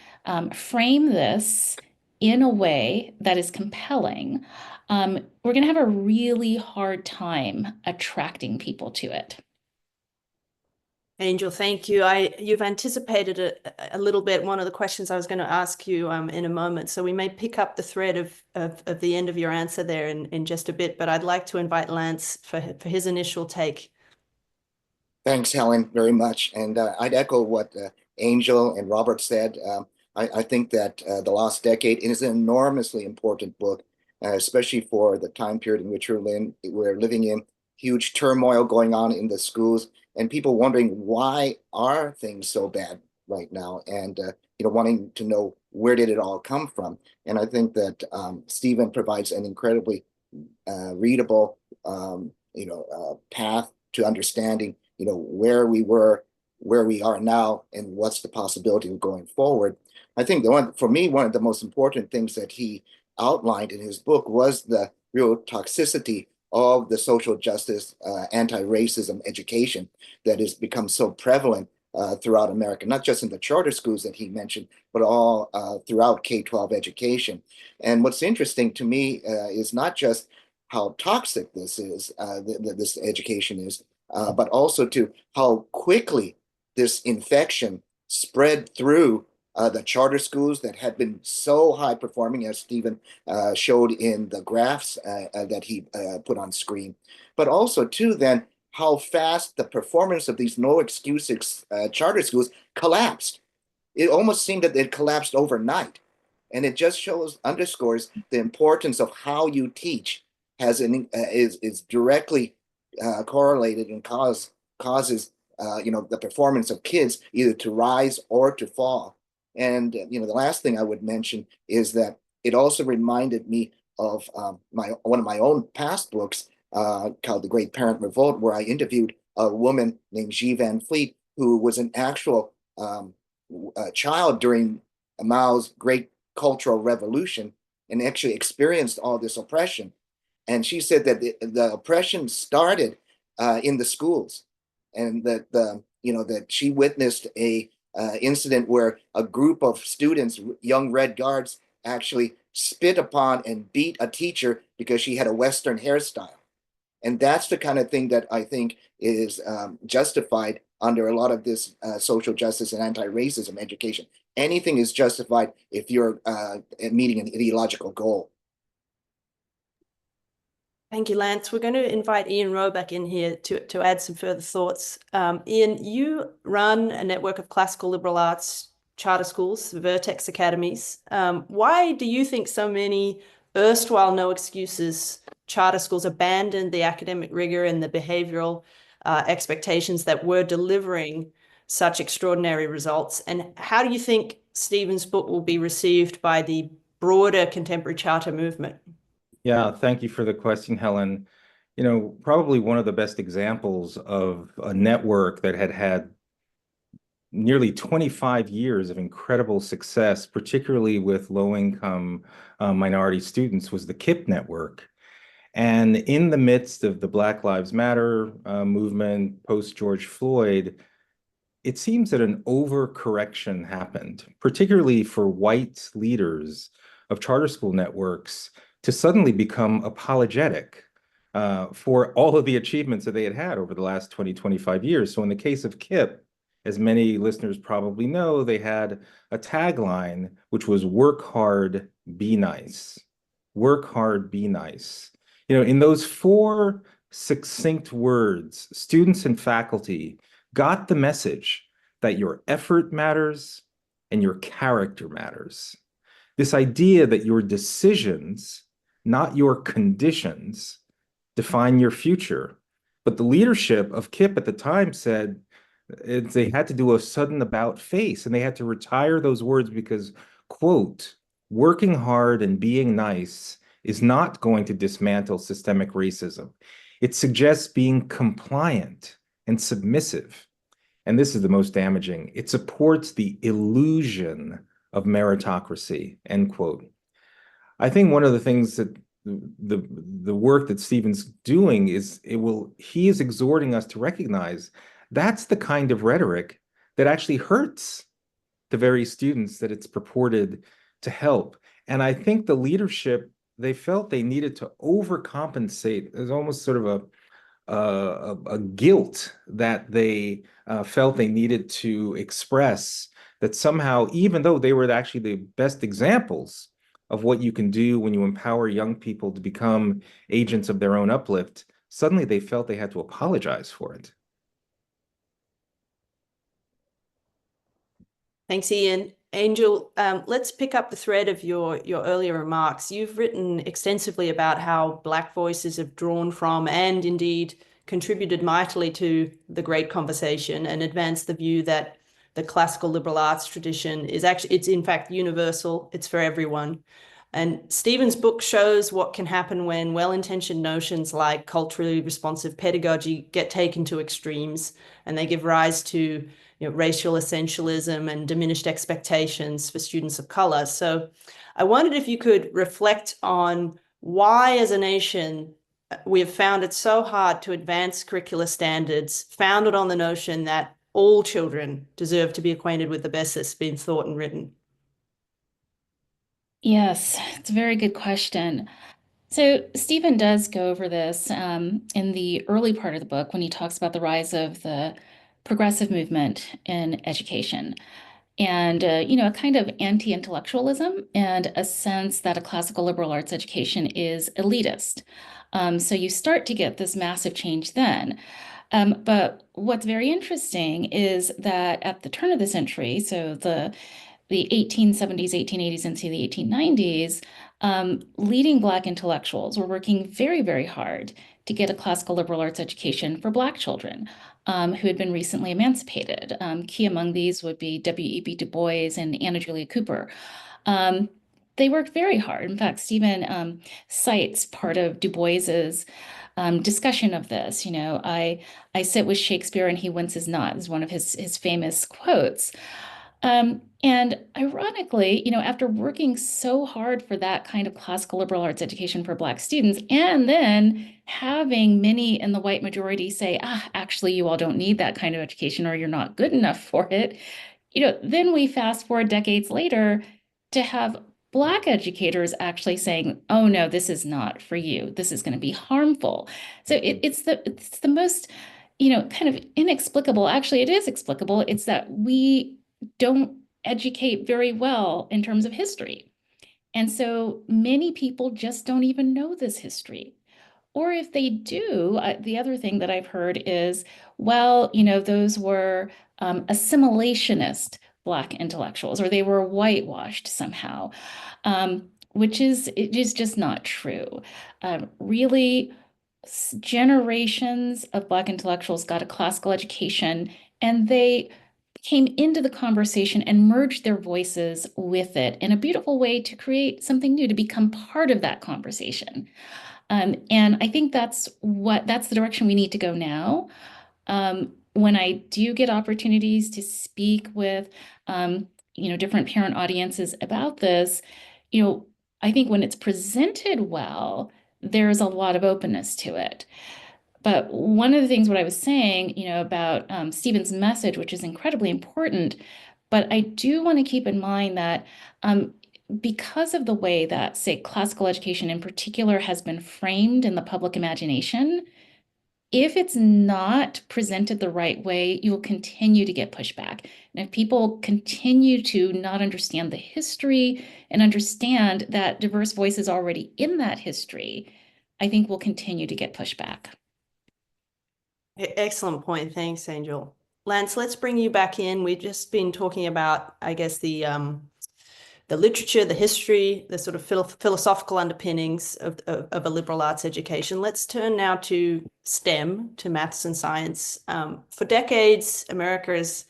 frame this in a way that is compelling, we're going to have a really hard time attracting people to it. Angel, thank you. You've anticipated a little bit one of the questions I was going to ask you in a moment. So we may pick up the thread of the end of your answer there in just a bit, but I'd like to invite Lance for his initial take. Thanks, Helen, very much. And I'd echo what Angel and Robert said. I think that The Lost Decade is an enormously important book, especially for the time period in which we're living in. Huge turmoil going on in the schools, and people wondering why are things so bad right now, and wanting to know where did it all come from. And I think that Stephen provides an incredibly readable path to understanding where we were, where we are now, and what's the possibility of going forward. I think for me, one of the most important things that he outlined in his book was the real toxicity of the social justice, anti-racism education that has become so prevalent throughout America, not just in the charter schools that he mentioned, but all throughout K-12 education. And what's interesting to me is not just how toxic this is, this education is, but also to how quickly this infection spread through the charter schools that had been so high performing, as Stephen showed in the graphs that he put on screen, but also too then how fast the performance of these no excuses charter schools collapsed. It almost seemed that it collapsed overnight, and it just underscores the importance of how you teach is directly correlated and causes the performance of kids either to rise or to fall. And the last thing I would mention is that it also reminded me of one of my own past books called The Great Parent Revolt, where I interviewed a woman named Xi Van Fleet, who was an actual child during Mao's Great Cultural Revolution and actually experienced all this oppression. And she said that the oppression started in the schools, and that that she witnessed a incident where a group of students, young Red Guards, actually spit upon and beat a teacher because she had a Western hairstyle. And that's the kind of thing that I think is justified under a lot of this social justice and anti-racism education. Anything is justified if you're meeting an ideological goal. Thank you, Lance. We're going to invite Ian Rowe back in here to add some further thoughts. Ian, you run a network of classical liberal arts charter schools, Vertex Academies. Why do you think so many erstwhile no excuses charter schools abandoned the academic rigor and the behavioral expectations that were delivering such extraordinary results? And how do you think Stephen's book will be received by the broader contemporary charter movement? Yeah, thank you for the question, Helen. Probably one of the best examples of a network that had nearly 25 years of incredible success, particularly with low-income minority students, was the KIPP network. And in the midst of the Black Lives Matter movement, post-George Floyd, it seems that an overcorrection happened, particularly for white leaders of charter school networks to suddenly become apologetic for all of the achievements that they had over the last 20, 25 years. So in the case of KIPP, as many listeners probably know, they had a tagline, which was work hard, be nice. Work hard, be nice. In those four succinct words, students and faculty got the message that your effort matters and your character matters. This idea that your decisions, not your conditions, define your future. But the leadership of KIPP at the time said they had to do a sudden about face, and they had to retire those words because, quote, working hard and being nice is not going to dismantle systemic racism. It suggests being compliant and submissive. And this is the most damaging. It supports the illusion of meritocracy, end quote. I think one of the things that the work that Stephen's doing is he is exhorting us to recognize that's the kind of rhetoric that actually hurts the very students that it's purported to help. And I think the leadership, they felt they needed to overcompensate. There's almost sort of a guilt that they felt they needed to express, that somehow, even though they were actually the best examples of what you can do when you empower young people to become agents of their own uplift, suddenly they felt they had to apologize for it. Thanks, Ian. Angel, let's pick up the thread of your earlier remarks. You've written extensively about how Black voices have drawn from and indeed contributed mightily to the great conversation and advanced the view that the classical liberal arts tradition is actually, it's in fact universal, it's for everyone. And Stephen's book shows what can happen when well-intentioned notions like culturally responsive pedagogy get taken to extremes, and they give rise to racial essentialism and diminished expectations for students of color. So I wondered if you could reflect on why, as a nation, we have found it so hard to advance curricular standards founded on the notion that all children deserve to be acquainted with the best that's been thought and written. Yes, it's a very good question. So Stephen does go over this in the early part of the book when he talks about the rise of the progressive movement in education and, a kind of anti-intellectualism and a sense that a classical liberal arts education is elitist. So you start to get this massive change then. But what's very interesting is that at the turn of the century, so the 1870s, 1880s, into the 1890s, leading Black intellectuals were working very, very hard to get a classical liberal arts education for Black children who had been recently emancipated. Key among these would be W.E.B. Du Bois and Anna Julia Cooper. They worked very hard. In fact, Stephen cites part of Du Bois's discussion of this. I sit with Shakespeare and he winces not is one of his famous quotes. And ironically, after working so hard for that kind of classical liberal arts education for Black students, and then having many in the white majority say, actually, you all don't need that kind of education or you're not good enough for it, then we fast forward decades later to have Black educators actually saying, oh, no, this is not for you. This is going to be harmful. So it's the most, kind of inexplicable. Actually, it is explicable. It's that we don't educate very well in terms of history. And so many people just don't even know this history. Or if they do, the other thing that I've heard is, well, those were assimilationist Black intellectuals, or they were whitewashed somehow, which is just not true. Really, generations of Black intellectuals got a classical education, and they came into the conversation and merged their voices with it in a beautiful way to create something new, to become part of that conversation. And I think that's the direction we need to go now. When I do get opportunities to speak with, different parent audiences about this, I think when it's presented well, there's a lot of openness to it. But one of the things what I was saying, about Stephen's message, which is incredibly important, but I do want to keep in mind that because of the way that, say, classical education in particular has been framed in the public imagination, if it's not presented the right way, you will continue to get pushback. And if people continue to not understand the history and understand that diverse voices already in that history, I think we'll continue to get pushback. Excellent point. Thanks, Angel. Lance, let's bring you back in. We've just been talking about, I guess, the literature, the history, the sort of philosophical underpinnings of a liberal arts education. Let's turn now to STEM, to maths and science. For decades, America has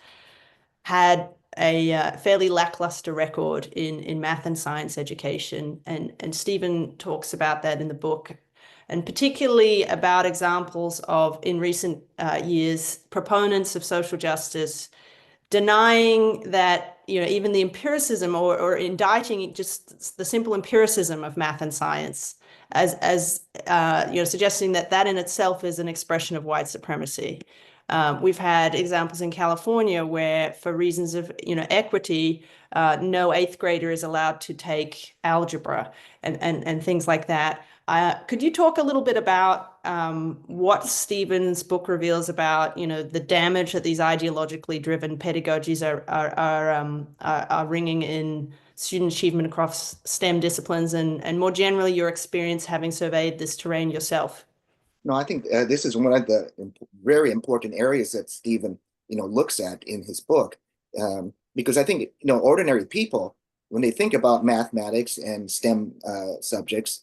had a fairly lackluster record in math and science education, and Stephen talks about that in the book, and particularly about examples of, in recent years, proponents of social justice denying that, even the empiricism or indicting just the simple empiricism of math and science as suggesting that in itself is an expression of white supremacy. We've had examples in California where, for reasons of equity, no 8th grader is allowed to take algebra and things like that. Could you talk a little bit about what Stephen's book reveals about the damage that these ideologically driven pedagogies are wringing in student achievement across STEM disciplines, and more generally your experience having surveyed this terrain yourself? No, I think this is one of the very important areas that Stephen, looks at in his book, because I think, ordinary people, when they think about mathematics and STEM subjects,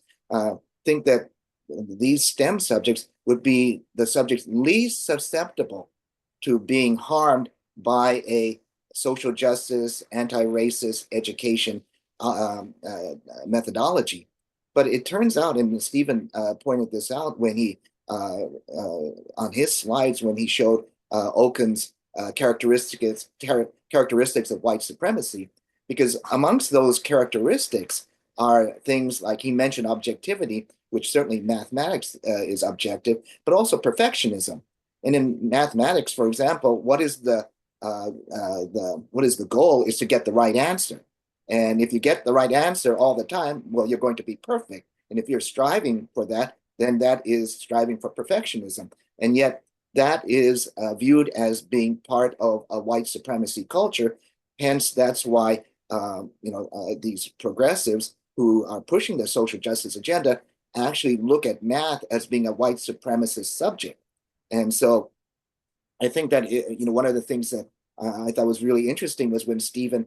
think that these STEM subjects would be the subjects least susceptible to being harmed by a social justice, anti-racist education methodology. But it turns out, and Stephen pointed this out when he, on his slides, when he showed Okun's characteristics of white supremacy, because amongst those characteristics are things like, he mentioned objectivity, which certainly mathematics is objective, but also perfectionism. And in mathematics, for example, what is the goal is to get the right answer. And if you get the right answer all the time, well, you're going to be perfect. And if you're striving for that, then that is striving for perfectionism. And yet that is viewed as being part of a white supremacy culture. Hence, that's why these progressives who are pushing the social justice agenda actually look at math as being a white supremacist subject. And so I think that, one of the things that I thought was really interesting was when Stephen,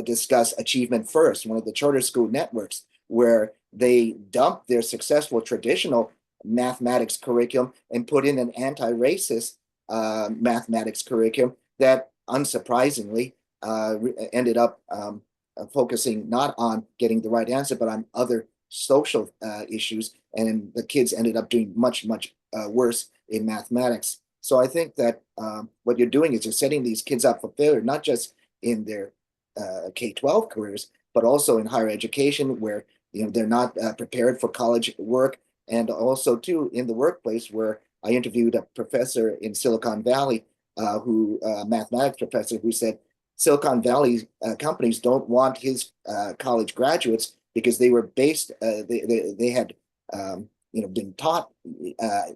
discussed Achievement First, one of the charter school networks, where they dumped their successful traditional mathematics curriculum and put in an anti-racist mathematics curriculum that, unsurprisingly, ended up focusing not on getting the right answer, but on other social issues. And the kids ended up doing much, much worse in mathematics. So I think that what you're doing is you're setting these kids up for failure, not just in their K-12 careers, but also in higher education, where they're not prepared for college work, and also too in the workplace, where I interviewed a professor in Silicon Valley, mathematics professor, who said Silicon Valley companies don't want his college graduates because they were based, they had been taught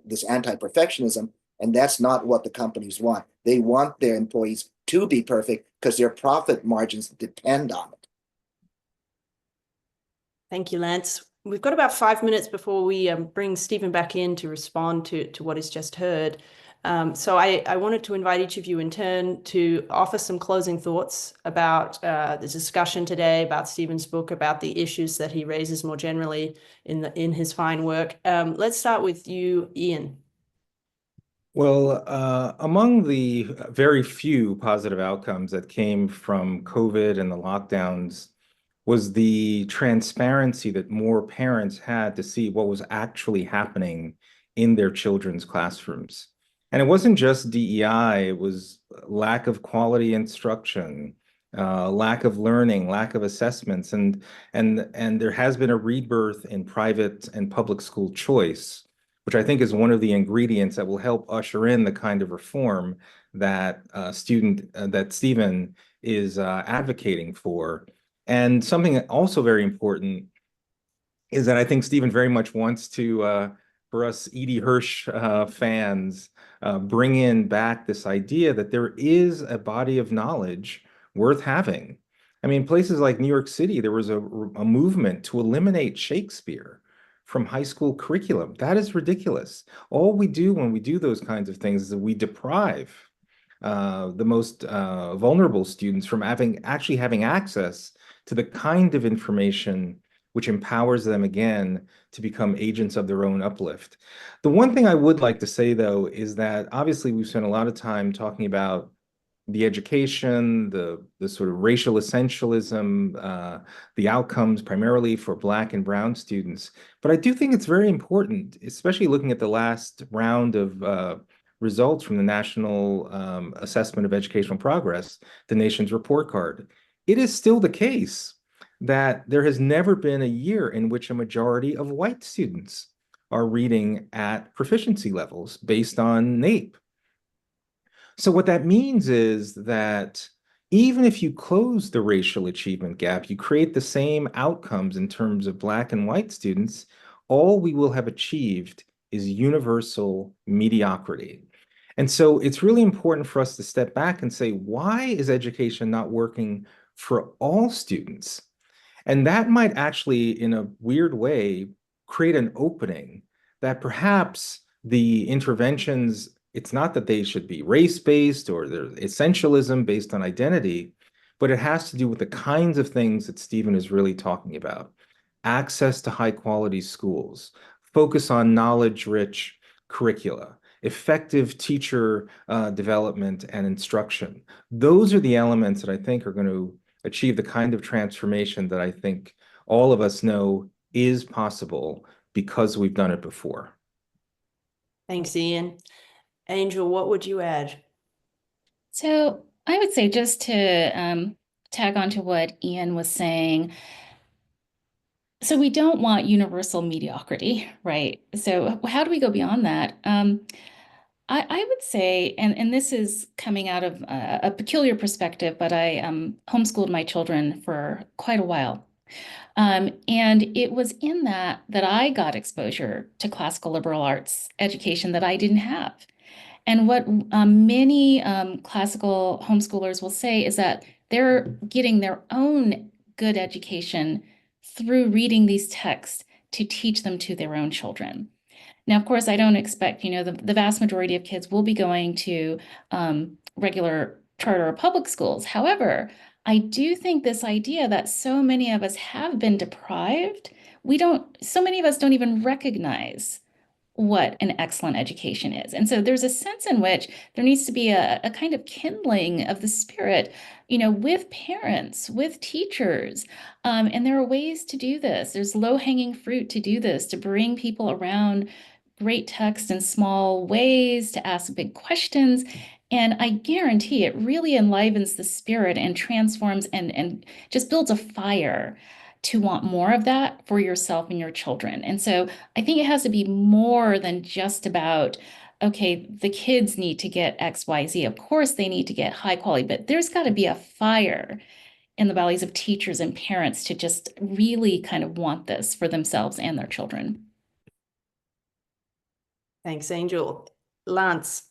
this anti-perfectionism, and that's not what the companies want. They want their employees to be perfect because their profit margins depend on it. Thank you, Lance. We've got about 5 minutes before we bring Stephen back in to respond to what he's just heard. So I wanted to invite each of you in turn to offer some closing thoughts about the discussion today, about Stephen's book, about the issues that he raises more generally in his fine work. Let's start with you, Ian. Well, among the very few positive outcomes that came from COVID and the lockdowns was the transparency that more parents had to see what was actually happening in their children's classrooms. And it wasn't just DEI, it was lack of quality instruction, lack of learning, lack of assessments, and there has been a rebirth in private and public school choice, which I think is one of the ingredients that will help usher in the kind of reform that that Stephen is advocating for. And something also very important is that I think Stephen very much wants to for us Edie Hirsch fans, bring in back this idea that there is a body of knowledge worth having. I mean, places like New York City, there was a movement to eliminate Shakespeare from high school curriculum. That is ridiculous. All we do when we do those kinds of things is that we deprive the most vulnerable students from actually having access to the kind of information which empowers them again to become agents of their own uplift. The one thing I would like to say, though, is that obviously we've spent a lot of time talking about the education, the sort of racial essentialism, the outcomes primarily for Black and Brown students. But I do think it's very important, especially looking at the last round of results from the National Assessment of Educational Progress, the nation's report card. It is still the case that there has never been a year in which a majority of white students are reading at proficiency levels based on NAEP. So what that means is that even if you close the racial achievement gap, you create the same outcomes in terms of Black and white students, all we will have achieved is universal mediocrity. And so it's really important for us to step back and say, why is education not working for all students? And that might actually, in a weird way, create an opening that perhaps the interventions, it's not that they should be race-based or their essentialism based on identity, but it has to do with the kinds of things that Stephen is really talking about. Access to high-quality schools, focus on knowledge-rich curricula, effective teacher development and instruction. Those are the elements that I think are going to achieve the kind of transformation that I think all of us know is possible because we've done it before. Thanks, Ian. Angel, what would you add? So I would say, just to tag on to what Ian was saying, so we don't want universal mediocrity, right? So how do we go beyond that? I would say, and this is coming out of a peculiar perspective, but I homeschooled my children for quite a while. And it was in that I got exposure to classical liberal arts education that I didn't have. And what many classical homeschoolers will say is that they're getting their own good education through reading these texts to teach them to their own children. Now, of course, I don't expect, the vast majority of kids will be going to regular charter or public schools. However, I do think this idea that so many of us have been deprived, so many of us don't even recognize what an excellent education is. And so there's a sense in which there needs to be a kind of kindling of the spirit, with parents, with teachers. And there are ways to do this. There's low-hanging fruit to do this, to bring people around great text in small ways, to ask big questions. And I guarantee it really enlivens the spirit and transforms and just builds a fire to want more of that for yourself and your children. And so I think it has to be more than just about, okay, the kids need to get X, Y, Z. Of course, they need to get high quality, but there's got to be a fire in the bellies of teachers and parents to just really kind of want this for themselves and their children. Thanks, Angel. Lance.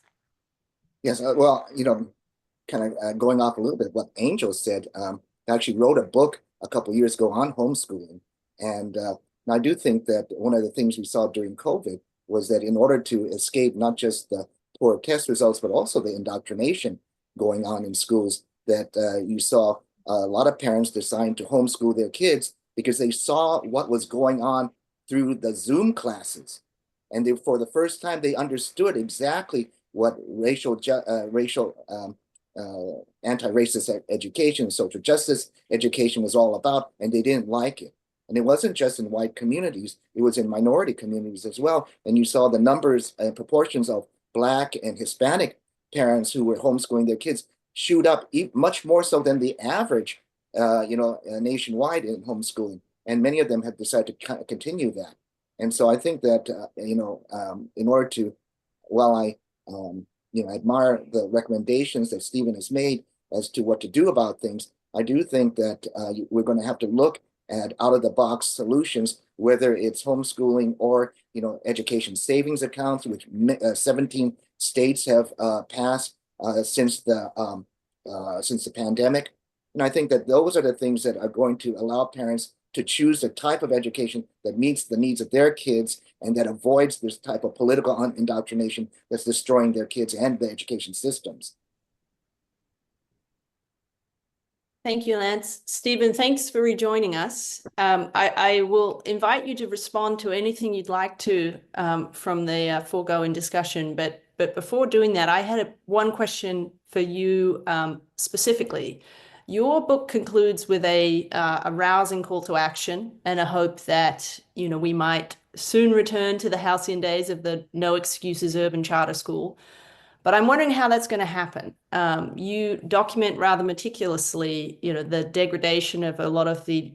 Yes, well, kind of going off a little bit what Angel said, I actually wrote a book a couple of years ago on homeschooling. And I do think that one of the things we saw during COVID was that in order to escape not just the poor test results, but also the indoctrination going on in schools, that you saw a lot of parents deciding to homeschool their kids because they saw what was going on through the Zoom classes. And they, for the first time, they understood exactly what anti-racist education, social justice education was all about, and they didn't like it. And it wasn't just in white communities, it was in minority communities as well. And you saw the numbers and proportions of Black and Hispanic parents who were homeschooling their kids shoot up much more so than the average, nationwide in homeschooling. And many of them have decided to continue that. And so I think that, in order to, while I admire the recommendations that Stephen has made as to what to do about things, I do think that we're going to have to look at out-of-the-box solutions, whether it's homeschooling or education savings accounts, which 17 states have passed since the pandemic. And I think that those are the things that are going to allow parents to choose the type of education that meets the needs of their kids and that avoids this type of political indoctrination that's destroying their kids and the education systems. Thank you, Lance. Stephen, thanks for rejoining us. I will invite you to respond to anything you'd like to from the foregoing discussion. But before doing that, I had one question for you specifically. Your book concludes with a rousing call to action and a hope that we might soon return to the halcyon days of the no excuses urban charter school. But I'm wondering how that's going to happen. You document rather meticulously, the degradation of a lot of the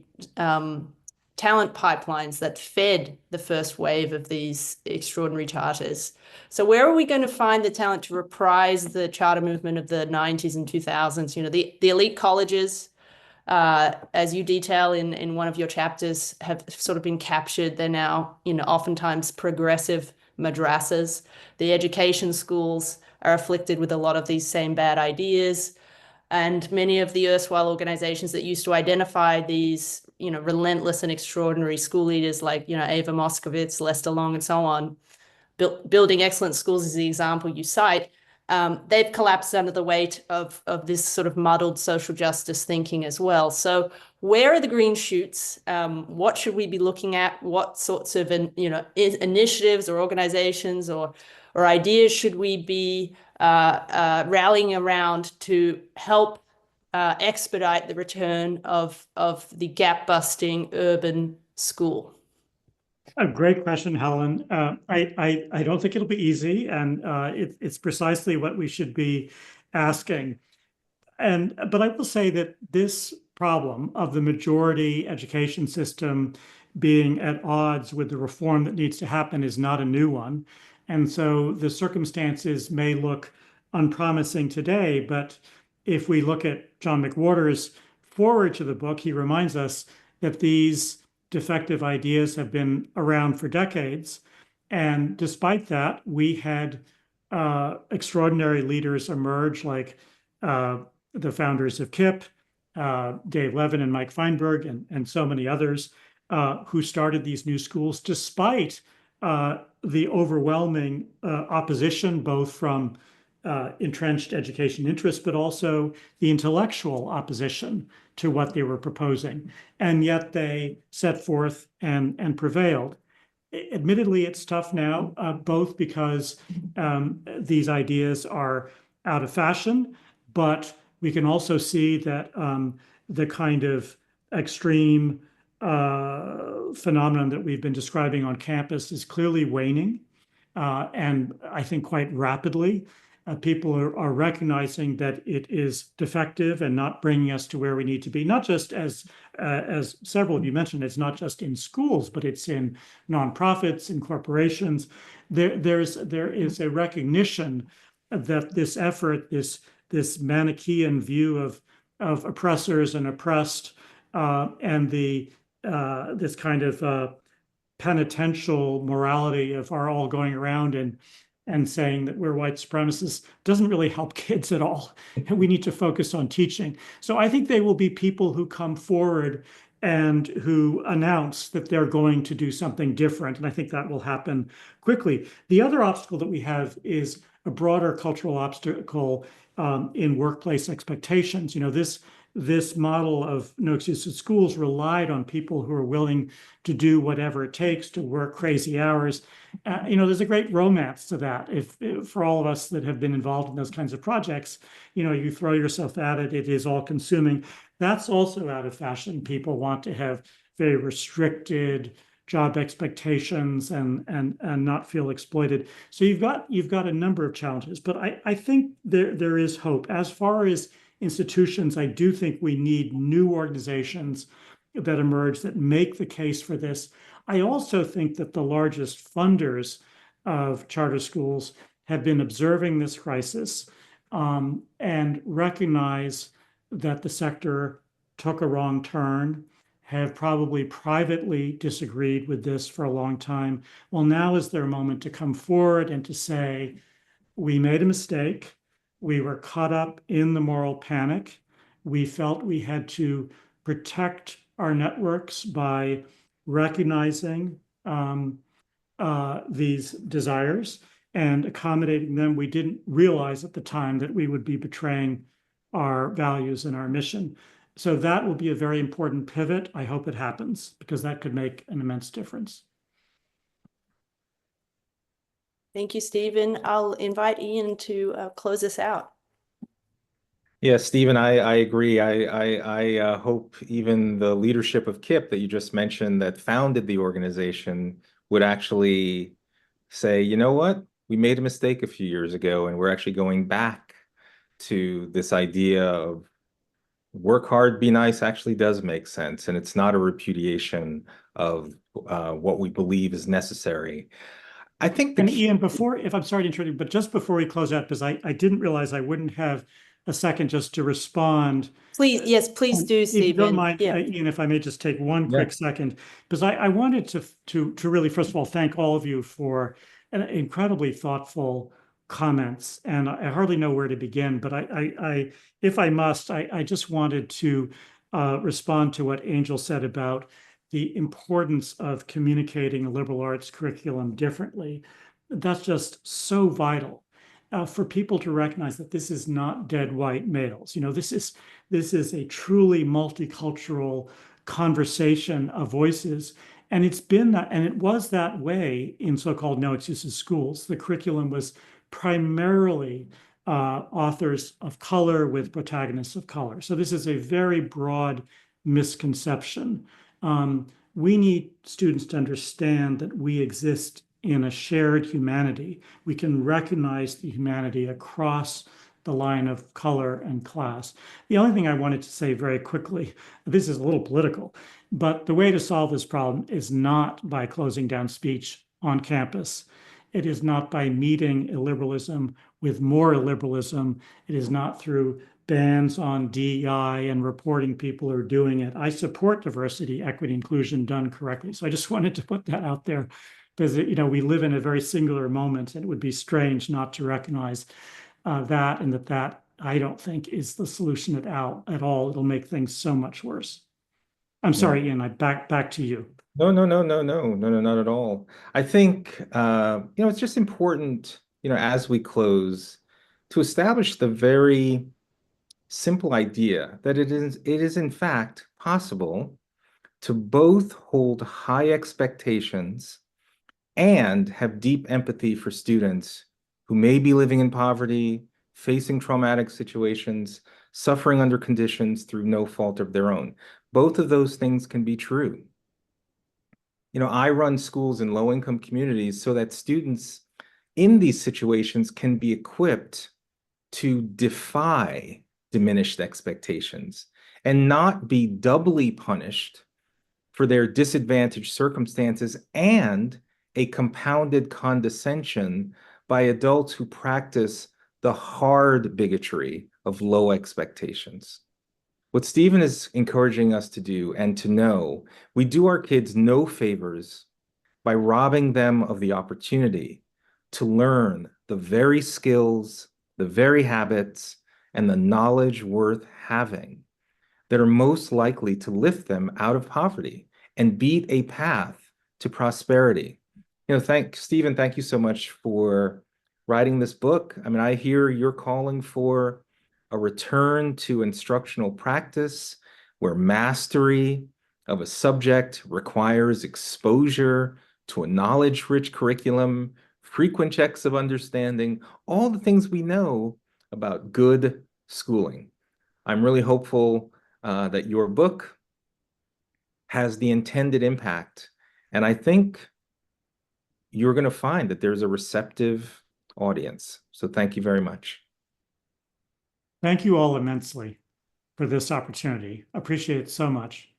talent pipelines that fed the first wave of these extraordinary charters. So where are we going to find the talent to reprise the charter movement of the 90s and 2000s? The elite colleges, as you detail in one of your chapters, have sort of been captured. They're now, oftentimes progressive madrasas. The education schools are afflicted with a lot of these same bad ideas. And many of the erstwhile organizations that used to identify these, relentless and extraordinary school leaders like, Ava Moskovitz, Lester Long, and so on, building excellent schools is the example you cite. They've collapsed under the weight of this sort of muddled social justice thinking as well. So where are the green shoots? What should we be looking at? What sorts of initiatives or organizations or ideas should we be rallying around to help expedite the return of the gap-busting urban school? A great question, Helen. I don't think it'll be easy, and it's precisely what we should be asking. But I will say that this problem of the majority education system being at odds with the reform that needs to happen is not a new one. And so the circumstances may look unpromising today, but if we look at John McWhorter's foreword to the book, he reminds us that these defective ideas have been around for decades. And despite that, we had extraordinary leaders emerge, like the founders of KIPP, Dave Levin and Mike Feinberg, and so many others, who started these new schools despite the overwhelming opposition, both from entrenched education interests, but also the intellectual opposition to what they were proposing. And yet they set forth and prevailed. Admittedly, it's tough now, both because these ideas are out of fashion, but we can also see that the kind of extreme phenomenon that we've been describing on campus is clearly waning, and I think quite rapidly. People are recognizing that it is defective and not bringing us to where we need to be. Not just as several of you mentioned, it's not just in schools, but it's in nonprofits, in corporations. There is a recognition that this effort, this Manichaean view of oppressors and oppressed, and this kind of penitential morality of our all going around and saying that we're white supremacists doesn't really help kids at all. We need to focus on teaching. So I think they will be people who come forward and who announce that they're going to do something different. And I think that will happen quickly. The other obstacle that we have is a broader cultural obstacle in workplace expectations. This model of no excuses schools relied on people who are willing to do whatever it takes to work crazy hours. There's a great romance to that. If for all of us that have been involved in those kinds of projects, you throw yourself at it, it is all consuming. That's also out of fashion. People want to have very restricted job expectations and not feel exploited. So you've got a number of challenges, but I think there is hope. As far as institutions, I do think we need new organizations that emerge that make the case for this. I also think that the largest funders of charter schools have been observing this crisis and recognize that the sector took a wrong turn have probably privately disagreed with this for a long time. Well, now is their moment to come forward and to say, we made a mistake. We were caught up in the moral panic. We felt we had to protect our networks by recognizing these desires and accommodating them. We didn't realize at the time that we would be betraying our values and our mission. So that will be a very important pivot. I hope it happens, because that could make an immense difference. Thank you, Stephen. I'll invite Ian to close us out. Yeah, Stephen, I agree. I hope even the leadership of KIPP that you just mentioned that founded the organization would actually say, you know what, we made a mistake a few years ago, and we're actually going back to this idea of work hard, be nice actually does make sense, and it's not a repudiation of what we believe is necessary. I think And Ian, if I'm sorry to interrupt you, but just before we close out, because I didn't realize I wouldn't have a second just to respond. Please, yes, please do, If you Stephen. don't mind, Yeah. Ian, if I may just take one quick second, because I wanted to really, first of all, thank all of you for an incredibly thoughtful comments. And I hardly know where to begin, but if I must, I just wanted to respond to what Angel said about the importance of communicating a liberal arts curriculum differently. That's just so vital for people to recognize that this is not dead white males. You know, this is a truly multicultural conversation of voices. And it's been that, and it was that way in so-called no excuses schools. The curriculum was primarily authors of color with protagonists of color. So this is a very broad misconception. We need students to understand that we exist in a shared humanity. We can recognize the humanity across the line of color and class. The only thing I wanted to say very quickly, this is a little political, but the way to solve this problem is not by closing down speech on campus. It is not by meeting illiberalism with more illiberalism. It is not through bans on DEI and reporting people who are doing it. I support diversity, equity, inclusion done correctly. So I just wanted to put that out there, because we live in a very singular moment, and it would be strange not to recognize that, and that I don't think is the solution at all. It'll make things so much worse. I'm sorry, Ian, back to you. No, not at all. I think, it's just important, as we close, to establish the very simple idea that it is in fact possible to both hold high expectations and have deep empathy for students who may be living in poverty, facing traumatic situations, suffering under conditions through no fault of their own. Both of those things can be true. I run schools in low-income communities so that students in these situations can be equipped to defy diminished expectations and not be doubly punished for their disadvantaged circumstances and a compounded condescension by adults who practice the hard bigotry of low expectations. What Stephen is encouraging us to do and to know, we do our kids no favors by robbing them of the opportunity to learn the very skills, the very habits, and the knowledge worth having that are most likely to lift them out of poverty and beat a path to prosperity. Stephen, thank you so much for writing this book. I mean, I hear you're calling for a return to instructional practice where mastery of a subject requires exposure to a knowledge-rich curriculum, frequent checks of understanding, all the things we know about good schooling. I'm really hopeful that your book has the intended impact. And I think you're going to find that there's a receptive audience. So thank you very much. Thank you all immensely for this opportunity. Appreciate it so much.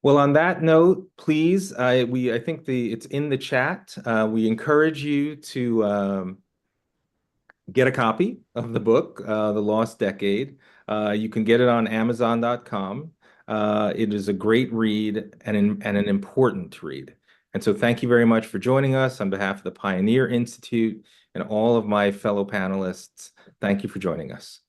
Well, on that note, please, I think it's in the chat. We encourage you to get a copy of the book, The Lost Decade. You can get it on Amazon.com. It is a great read and an important read. And so thank you very much for joining us on behalf of the Pioneer Institute and all of my fellow panelists. Thank you for joining us.